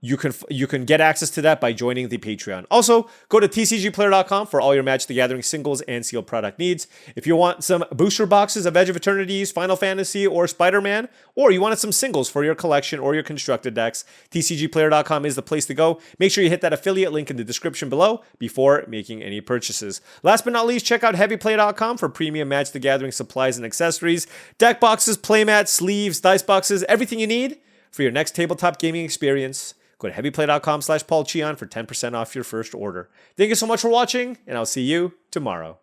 you can get access to that by joining the Patreon. Also, go to TCGplayer.com for all your Magic the Gathering singles and sealed product needs. If you want some booster boxes of Edge of Eternities, Final Fantasy, or Spider-Man, or you wanted some singles for your collection or your constructed decks, TCGplayer.com is the place to go. Make sure you hit that affiliate link in the description below before making any purchases. Last but not least, check out HeavyPlay.com for premium Magic the Gathering supplies and accessories, deck boxes, playmats, sleeves, dice boxes, everything you need for your next tabletop gaming experience. Go to heavyplay.com/paulcheon for 10% off your first order. Thank you so much for watching, and I'll see you tomorrow.